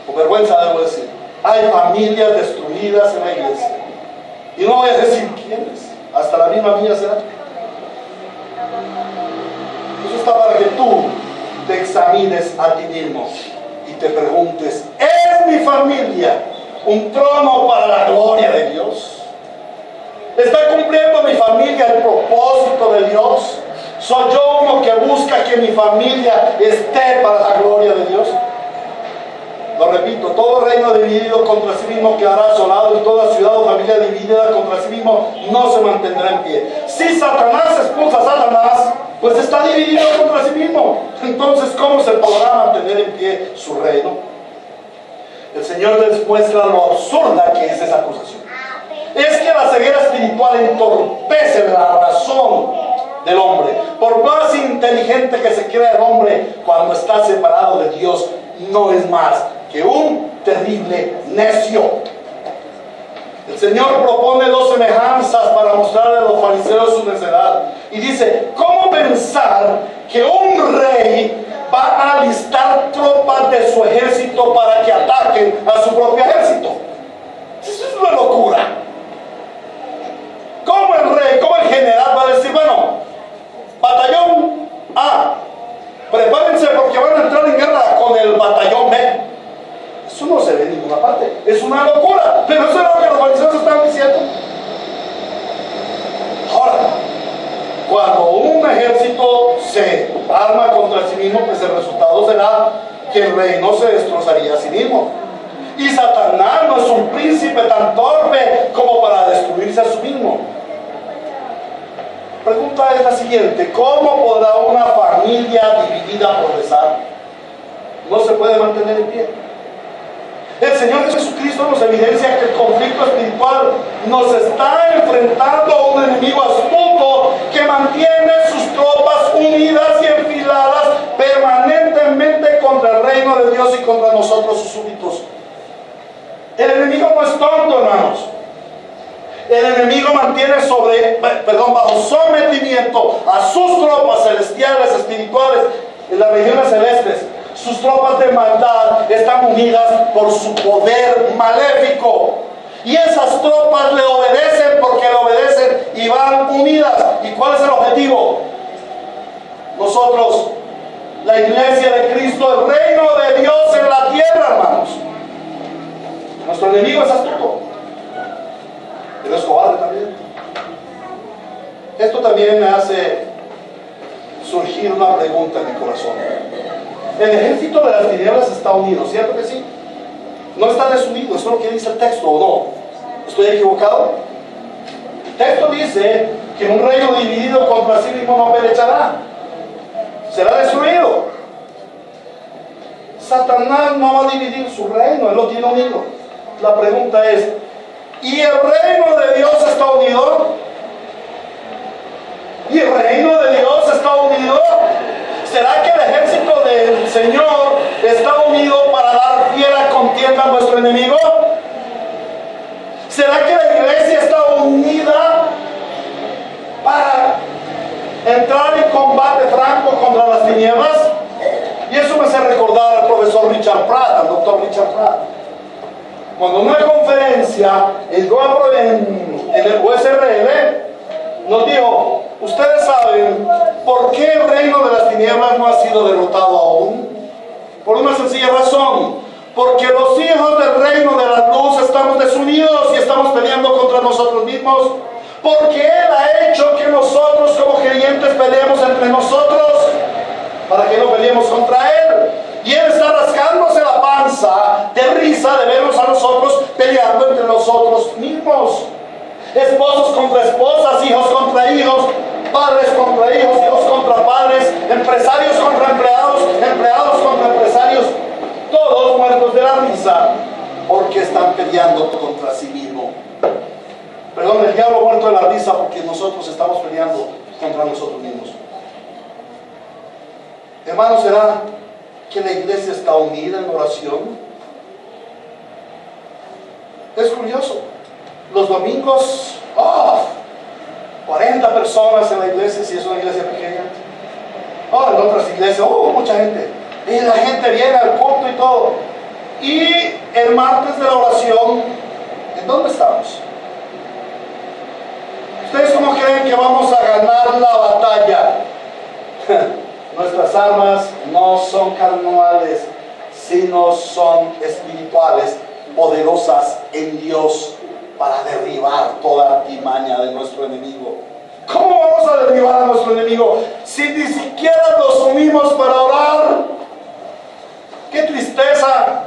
[SPEAKER 1] Con vergüenza debo decir, hay familias destruidas en la iglesia. Y no voy a decir quiénes, hasta la misma mía será. Eso está para que tú te examines a ti mismo y te preguntes, ¿es mi familia un trono para la gloria de Dios? ¿Está cumpliendo mi familia el propósito de Dios? ¿Soy yo uno que busca que mi familia esté para la gloria de Dios? Lo repito, todo reino dividido contra sí mismo quedará asolado, y toda ciudad o familia dividida contra sí mismo no se mantendrá en pie. Si Satanás expulsa a Satanás, pues está dividido contra sí mismo. Entonces, ¿cómo se podrá mantener en pie su reino? El Señor les muestra lo absurda que es esa acusación. Es que la ceguera espiritual entorpece la razón del hombre. Por más inteligente que se crea el hombre, cuando está separado de Dios, no es más que un terrible necio. El Señor propone dos semejanzas para mostrarle a los fariseos su necedad. Y dice, ¿cómo pensar que un rey va a alistar tropas de su ejército para que ataquen a su propio ejército? Eso es una locura. ¿Cómo el rey, cómo el general va a decir, bueno, batallón A, prepárense porque van a entrar en guerra con el batallón B? Eso no se ve en ninguna parte. Es una locura. Pero eso es lo que los fariseos están diciendo. Ahora, cuando un ejército se arma contra sí mismo, pues el resultado será que el reino se destrozaría a sí mismo. Y Satanás no es un príncipe tan torpe como para destruirse a sí mismo. Pregunta es la siguiente: ¿cómo podrá una familia dividida progresar? No se puede mantener en pie. El Señor Jesucristo nos evidencia que el conflicto espiritual nos está enfrentando a un enemigo astuto que mantiene sus tropas unidas y enfiladas permanentemente contra el reino de Dios y contra nosotros, sus súbditos. El enemigo no es tonto, hermanos. El enemigo mantiene bajo sometimiento a sus tropas celestiales, espirituales, en las regiones celestes. Sus tropas de maldad están unidas por su poder maléfico. Y esas tropas le obedecen porque le obedecen y van unidas. ¿Y cuál es el objetivo? Nosotros, la iglesia de Cristo, el reino de Dios en la tierra, hermanos. Nuestro enemigo es astuto, pero es cobarde también. Esto también me hace surgir una pregunta en mi corazón. El ejército de las tinieblas está unido, ¿cierto que sí? No está desunido, eso es lo que dice el texto, ¿o no? ¿Estoy equivocado? El texto dice que un reino dividido contra sí mismo no perechará. será destruido. Satanás no va a dividir su reino, él lo tiene unido. La pregunta es, ¿y el reino de Dios está unido? ¿Y el reino de Dios está unido? ¿Será que el ejército del Señor está unido para dar fiera contienda a nuestro enemigo? ¿Será que la iglesia está unida para entrar en combate franco contra las tinieblas? Y eso me hace recordar al profesor Richard Pratt, al doctor Richard Pratt. Cuando en una conferencia en el USRL nos dijo, ustedes saben por qué el reino de las tinieblas no ha sido derrotado aún. Por una sencilla razón, porque los hijos del reino de la luz estamos desunidos y estamos peleando contra nosotros mismos. Porque Él ha hecho que nosotros como creyentes peleemos entre nosotros, para que no peleemos contra Él. Y Él está rascándose la panza de risa de vernos a nosotros peleando entre nosotros mismos. Esposos contra esposas, hijos contra hijos, padres contra hijos, hijos contra padres, empresarios contra empleados, empleados contra empresarios, todos muertos de la risa porque están peleando contra sí mismos. Perdón, el diablo muerto de la risa porque nosotros estamos peleando contra nosotros mismos. Hermanos, ¿será que la iglesia está unida en oración? Es curioso. Los domingos, 40 personas en la iglesia, si es una iglesia pequeña. En otras iglesias, mucha gente. Y la gente viene al culto y todo. Y el martes de la oración, ¿en dónde estamos? ¿Ustedes cómo creen que vamos a ganar la batalla? Nuestras armas no son carnales, sino son espirituales, poderosas en Dios para derribar toda artimaña de nuestro enemigo. ¿Cómo vamos a derribar a nuestro enemigo si ni siquiera nos unimos para orar? ¡Qué tristeza!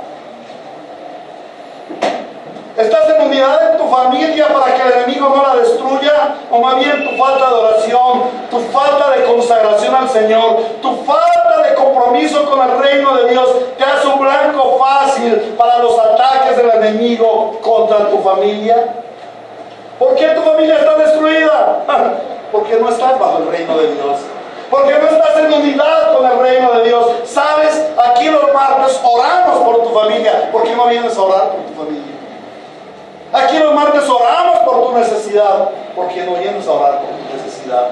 [SPEAKER 1] ¿Estás en unidad en tu familia para que el enemigo no la destruya? O más bien tu falta de oración, tu falta de consagración al Señor, tu falta de compromiso con el reino de Dios te hace un blanco fácil para los ataques del enemigo contra tu familia. ¿Por qué tu familia está destruida? Porque no estás bajo el reino de Dios. Porque no estás en unidad con el reino de Dios. ¿Sabes? Aquí los martes oramos por tu familia. ¿Por qué no vienes a orar por tu familia? Aquí los martes oramos por tu necesidad. ¿Por qué no vienes a orar por tu necesidad?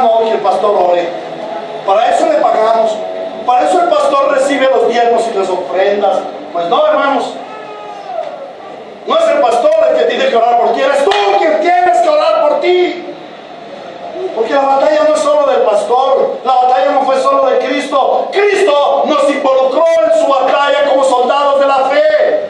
[SPEAKER 1] No, que el pastor ore. Para eso le pagamos. Para eso el pastor recibe los diezmos y las ofrendas. Pues no, hermanos. No es el pastor el que tiene que orar por ti. Eres tú quien tienes que orar por ti. Porque la batalla no es solo del pastor. La batalla no fue solo de Cristo. Cristo nos involucró en su batalla como soldados de la fe.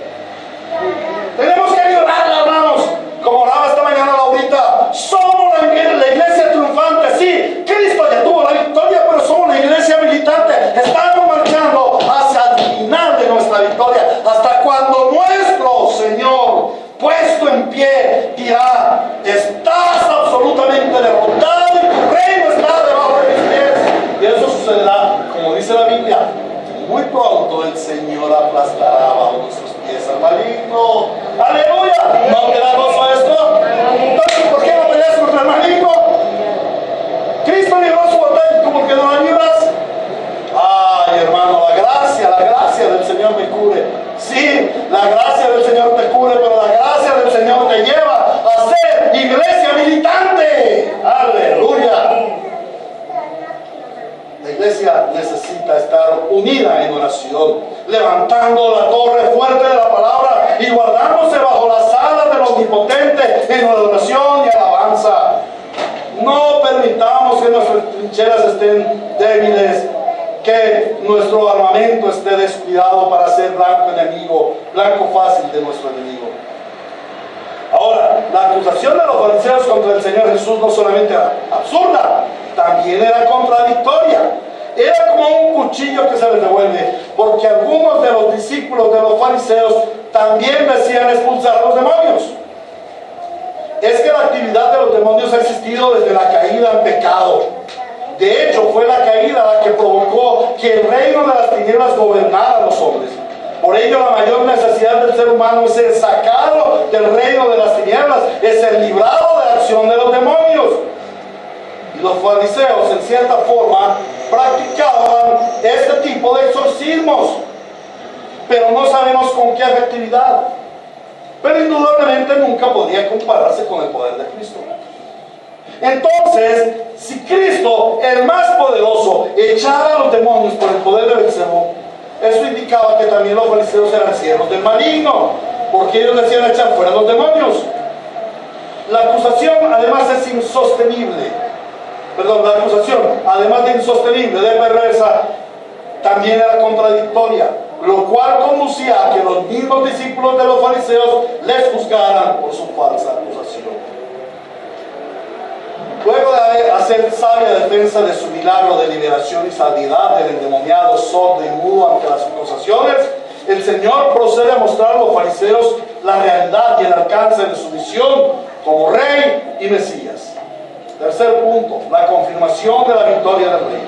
[SPEAKER 1] Tenemos que ayudarla, hermanos. Como oraba esta mañana Laurita, somos la iglesia triunfante. Sí, Cristo ya tuvo la victoria, pero somos la iglesia militante. Estamos marchando hacia el final de nuestra victoria, hasta cuando nuestro Señor, puesto en pie, dirá: estás absolutamente derrotado y tu reino está debajo de mis pies. Y eso sucederá, como dice la Biblia, muy pronto el Señor aplastará bajo nuestros pies al maligno. ¡Aleluya! ¿No te da gozo esto? Entonces, ¿por qué no peleas contra el maligno? Cristo libró su batalla, ¿tú por qué no la libras? Ay, hermano, la gracia del Señor me cubre. Sí, la gracia del Señor te cubre, pero la gracia del Señor te lleva a ser iglesia militante. ¡Aleluya! La iglesia necesita estar unida en oración, levantando la torre fuerte de la palabra y guardándose bajo las alas del Omnipotente en oración y alabanza. No permitamos que nuestras trincheras estén débiles, que nuestro armamento esté descuidado para ser blanco enemigo, blanco fácil de nuestro enemigo. Ahora, la acusación de los fariseos contra el Señor Jesús no solamente era absurda, también era contradictoria. Era como un cuchillo que se les devuelve, porque algunos de los discípulos de los fariseos también decían expulsar a los demonios. Es que la actividad de los demonios ha existido desde la caída en pecado. De hecho, fue la caída la que provocó que el reino de las tinieblas gobernara a los hombres. Por ello, la mayor necesidad del ser humano es ser sacado del reino de las tinieblas, es ser librado de la acción de los demonios. Y los fariseos, en cierta forma, practicaban este tipo de exorcismos, pero no sabemos con qué efectividad. Pero indudablemente nunca podría compararse con el poder de Cristo. Entonces, si Cristo, el más poderoso, echaba a los demonios por el poder de Beelzebú, eso indicaba que también los fariseos eran siervos del maligno, porque ellos decían echar fuera a los demonios. La acusación además es insostenible. La acusación, además de insostenible, de perversa, también era contradictoria, lo cual conducía a que los mismos discípulos de los fariseos les juzgaran por su falsa acusación. Luego de hacer sabia defensa de su milagro de liberación y sanidad del endemoniado sordo y mudo ante las acusaciones, el Señor procede a mostrar a los fariseos la realidad y el alcance de su misión como Rey y Mesías. Tercer punto, la confirmación de la victoria del Rey.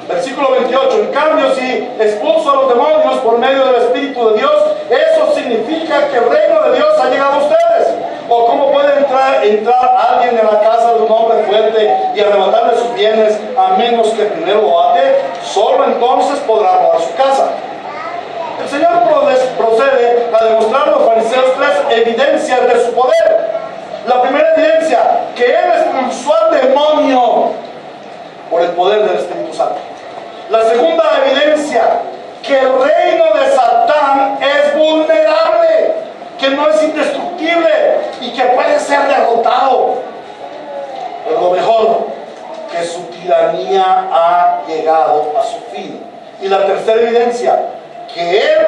[SPEAKER 1] Versículo 28, en cambio, si expulso a los demonios por medio del Espíritu de Dios, eso significa que el reino de Dios ha llegado a ustedes. ¿O cómo puede entrar alguien en la casa de un hombre fuerte y arrebatarle sus bienes a menos que primero lo ate? Solo entonces podrá robar su casa. El Señor procede a demostrar a los fariseos tres evidencias de su poder. La primera evidencia, que Él expulsó al demonio por el poder del Espíritu Santo. La segunda evidencia, que el reino de Satán es vulnerable, que no es indestructible y que puede ser derrotado. Pero lo mejor, que su tiranía ha llegado a su fin. Y la tercera evidencia, que Él,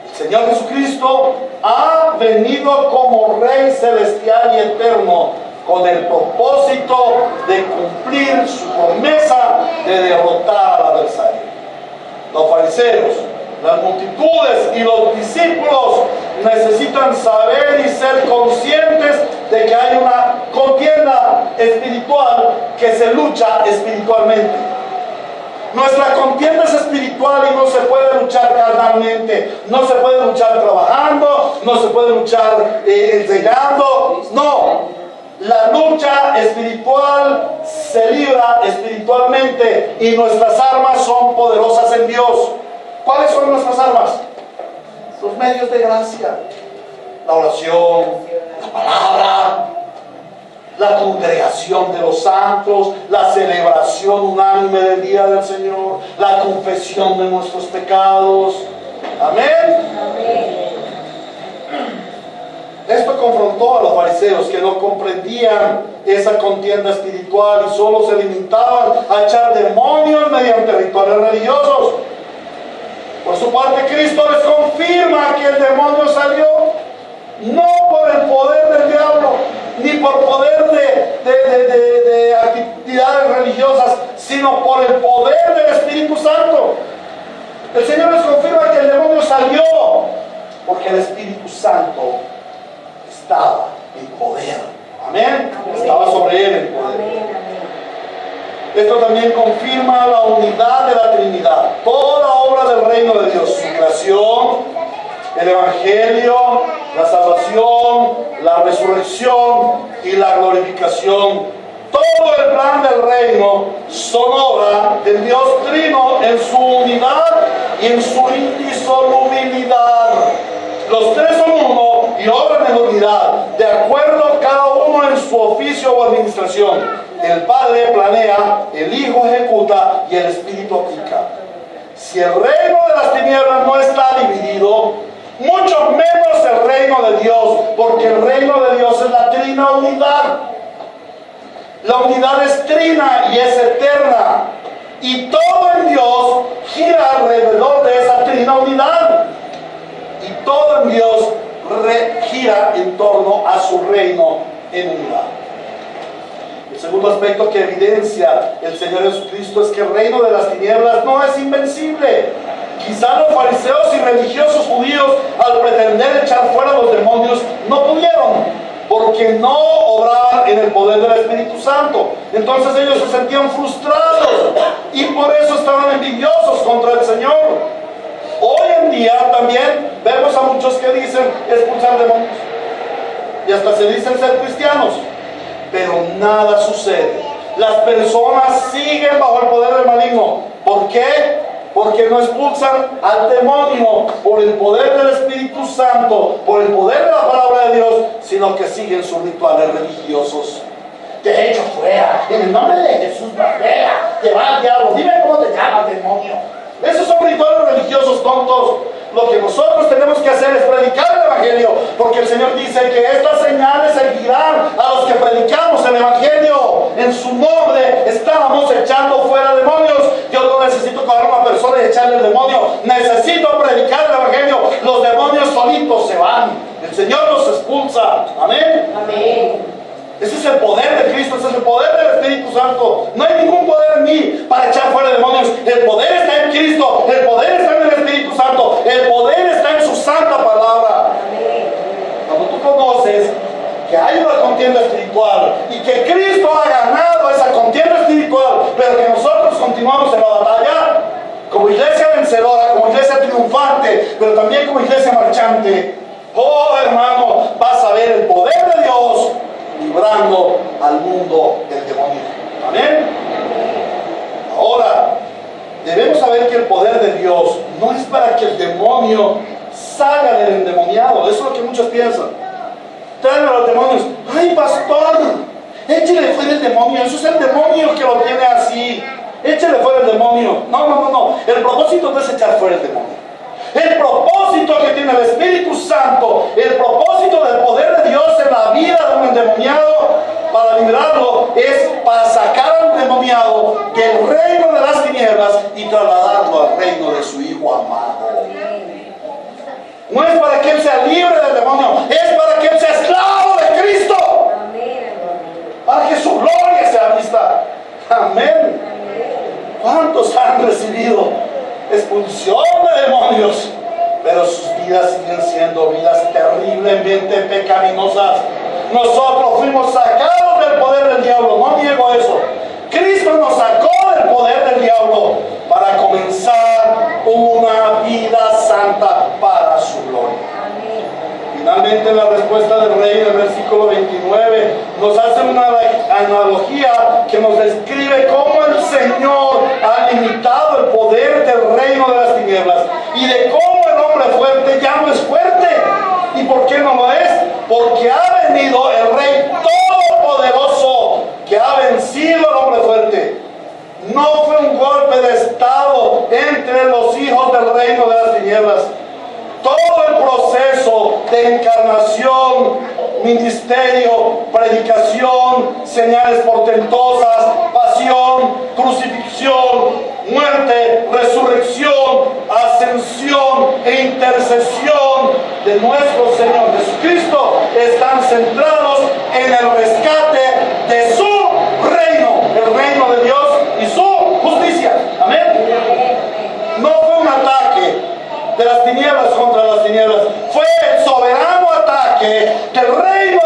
[SPEAKER 1] el Señor Jesucristo, ha venido como Rey celestial y eterno con el propósito de cumplir su promesa de derrotar al adversario. Los fariseos, las multitudes y los discípulos necesitan saber y ser conscientes de que hay una contienda espiritual que se lucha espiritualmente. Nuestra contienda es espiritual y no se puede luchar carnalmente, no se puede luchar trabajando, no se puede luchar enseñando, no. La lucha espiritual se libra espiritualmente y nuestras armas son poderosas en Dios. ¿Cuáles son nuestras armas? Los medios de gracia, la oración, la palabra, la congregación de los santos, la celebración unánime del día del Señor, la confesión de nuestros pecados. Amén. Amén. Esto confrontó a los fariseos, que no comprendían esa contienda espiritual y solo se limitaban a echar demonios mediante rituales religiosos. Por su parte, Cristo les confirma que el demonio salió no por el poder del diablo, ni por poder de actividades religiosas, sino por el poder del Espíritu Santo. El Señor les confirma que el demonio salió porque el Espíritu Santo estaba en poder. Amén. Estaba sobre él en poder. Esto también confirma la unidad de la Trinidad. Toda la obra del reino de Dios, su creación, el Evangelio, la salvación, la resurrección y la glorificación, todo el plan del reino son obra del Dios Trino en su unidad y en su indisolubilidad. Los tres son uno y obran en unidad, de acuerdo cada uno en su oficio o administración. El Padre planea, el Hijo ejecuta y el Espíritu aplica. Si el reino de las tinieblas no está dividido, mucho menos el reino de Dios, porque el reino de Dios es la trina unidad. La unidad es trina y es eterna, y todo en Dios gira alrededor de esa trina unidad. Y todo en Dios gira en torno a su reino en unidad. El segundo aspecto que evidencia el Señor Jesucristo es que el reino de las tinieblas no es invencible. Quizá los fariseos y religiosos judíos, al pretender echar fuera los demonios, no pudieron. porque no obraban en el poder del Espíritu Santo. Entonces ellos se sentían frustrados y por eso estaban envidiosos contra el Señor. Hoy en día también vemos a muchos que dicen expulsar demonios y hasta se dicen ser cristianos, pero nada sucede. Las personas siguen bajo el poder del maligno. ¿Por qué? Porque no expulsan al demonio por el poder del Espíritu Santo, por el poder de la palabra de Dios, sino que siguen sus rituales religiosos. Te echo fuera, en el nombre de Jesús, fuera, te va al diablo, dime cómo te llamas, demonio. Esos son rituales religiosos tontos. Lo que nosotros tenemos que hacer es predicar el Evangelio, porque el Señor dice que estas señales seguirán a los que predicamos el Evangelio. En su nombre estábamos echando fuera demonios. Yo no necesito coger a una persona y echarle el demonio, necesito predicar el Evangelio. Los demonios solitos se van, el Señor los expulsa. Amén.
[SPEAKER 2] Amén.
[SPEAKER 1] Ese es el poder de Cristo, ese es el poder del Espíritu Santo. No hay ningún poder en mí para echar fuera demonios. El poder está en Cristo, el poder está en el Espíritu Santo, el poder está en su santa palabra. Cuando tú conoces que hay una contienda espiritual y que Cristo ha ganado esa contienda espiritual, pero que nosotros continuamos en la batalla como iglesia vencedora, como iglesia triunfante, pero también como iglesia marchante, oh hermano, vas a ver el poder de Dios librando al mundo del demonio. Amén. Ahora, debemos saber que el poder de Dios no es para que el demonio salga del endemoniado. Eso es lo que muchos piensan. Traen a los demonios. Ay, pastor, échale fuera el demonio. Eso es el demonio que lo tiene así. Échale fuera el demonio. No. El propósito no es echar fuera el demonio. El propósito que tiene el Espíritu Santo, el propósito del poder de Dios en la vida de un endemoniado para librarlo, es para sacar al endemoniado del reino de las tinieblas y trasladarlo al reino de su Hijo amado. No es para que él sea libre del demonio, es para que él sea esclavo de Cristo, para que su gloria sea vista. Amén. ¿Cuántos han recibido expulsión de demonios, pero sus vidas siguen siendo vidas terriblemente pecaminosas? Nosotros fuimos sacados del poder del diablo, no niego eso. Cristo nos sacó del poder del diablo para comenzar una vida santa para su gloria. Finalmente, en la respuesta del rey, en el versículo 29, nos hace una analogía que nos describe cómo el Señor ha limitado el poder del reino de las tinieblas y de cómo el hombre fuerte ya no es fuerte. ¿Y por qué no lo es? Porque ha venido el Rey Todopoderoso que ha vencido al hombre fuerte. No fue un golpe de estado entre los hijos del reino de las tinieblas. Todo el proceso de encarnación, ministerio, predicación, señales portentosas, pasión, crucifixión, muerte, resurrección, ascensión e intercesión de nuestro Señor Jesucristo están centrados en el rescate de su reino, el reino de Dios y su justicia. Amén. No fue un ataque de las tinieblas contra las tinieblas, fue el soberano ataque del reino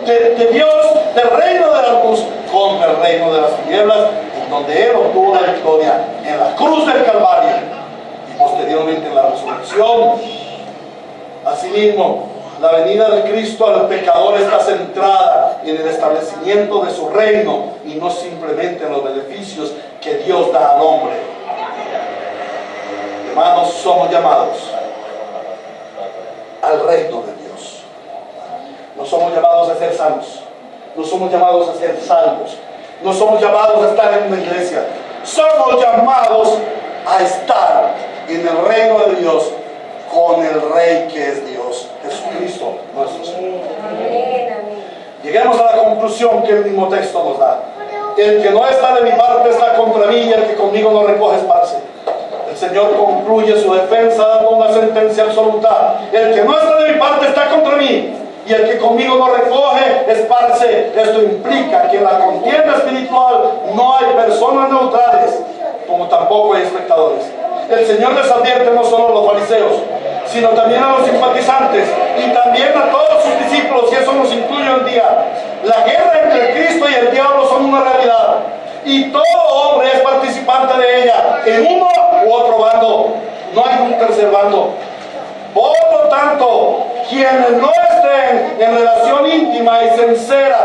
[SPEAKER 1] de Dios, del reino de la luz contra el reino de las tinieblas, en donde Él obtuvo la victoria en la cruz del Calvario y posteriormente en la resurrección. Asimismo, la venida de Cristo al pecador está centrada en el establecimiento de su reino y no simplemente en los beneficios que Dios da al hombre. Hermanos, somos llamados al reino de Dios. No somos llamados a ser sanos, no somos llamados a ser salvos, no somos llamados a estar en una iglesia. Somos llamados a estar en el reino de Dios con el Rey que es Dios, Jesucristo nuestro Señor. Lleguemos a la conclusión que el mismo texto nos da. El que no está de mi parte está contra mí, y el que conmigo no recoge esparce. El Señor concluye su defensa dando una sentencia absoluta. El que no está de mi parte está contra mí, y el que conmigo no recoge esparce. Esto implica que en la contienda espiritual no hay personas neutrales, como tampoco hay espectadores. El Señor les advierte no solo a los fariseos, sino también a los simpatizantes y también a todos sus discípulos, y eso nos incluye hoy día. La guerra entre Cristo y el diablo son una realidad, y todo hombre es participante de ella, en uno u otro bando. No hay un tercer bando. Por lo tanto, quienes no estén en relación íntima y sincera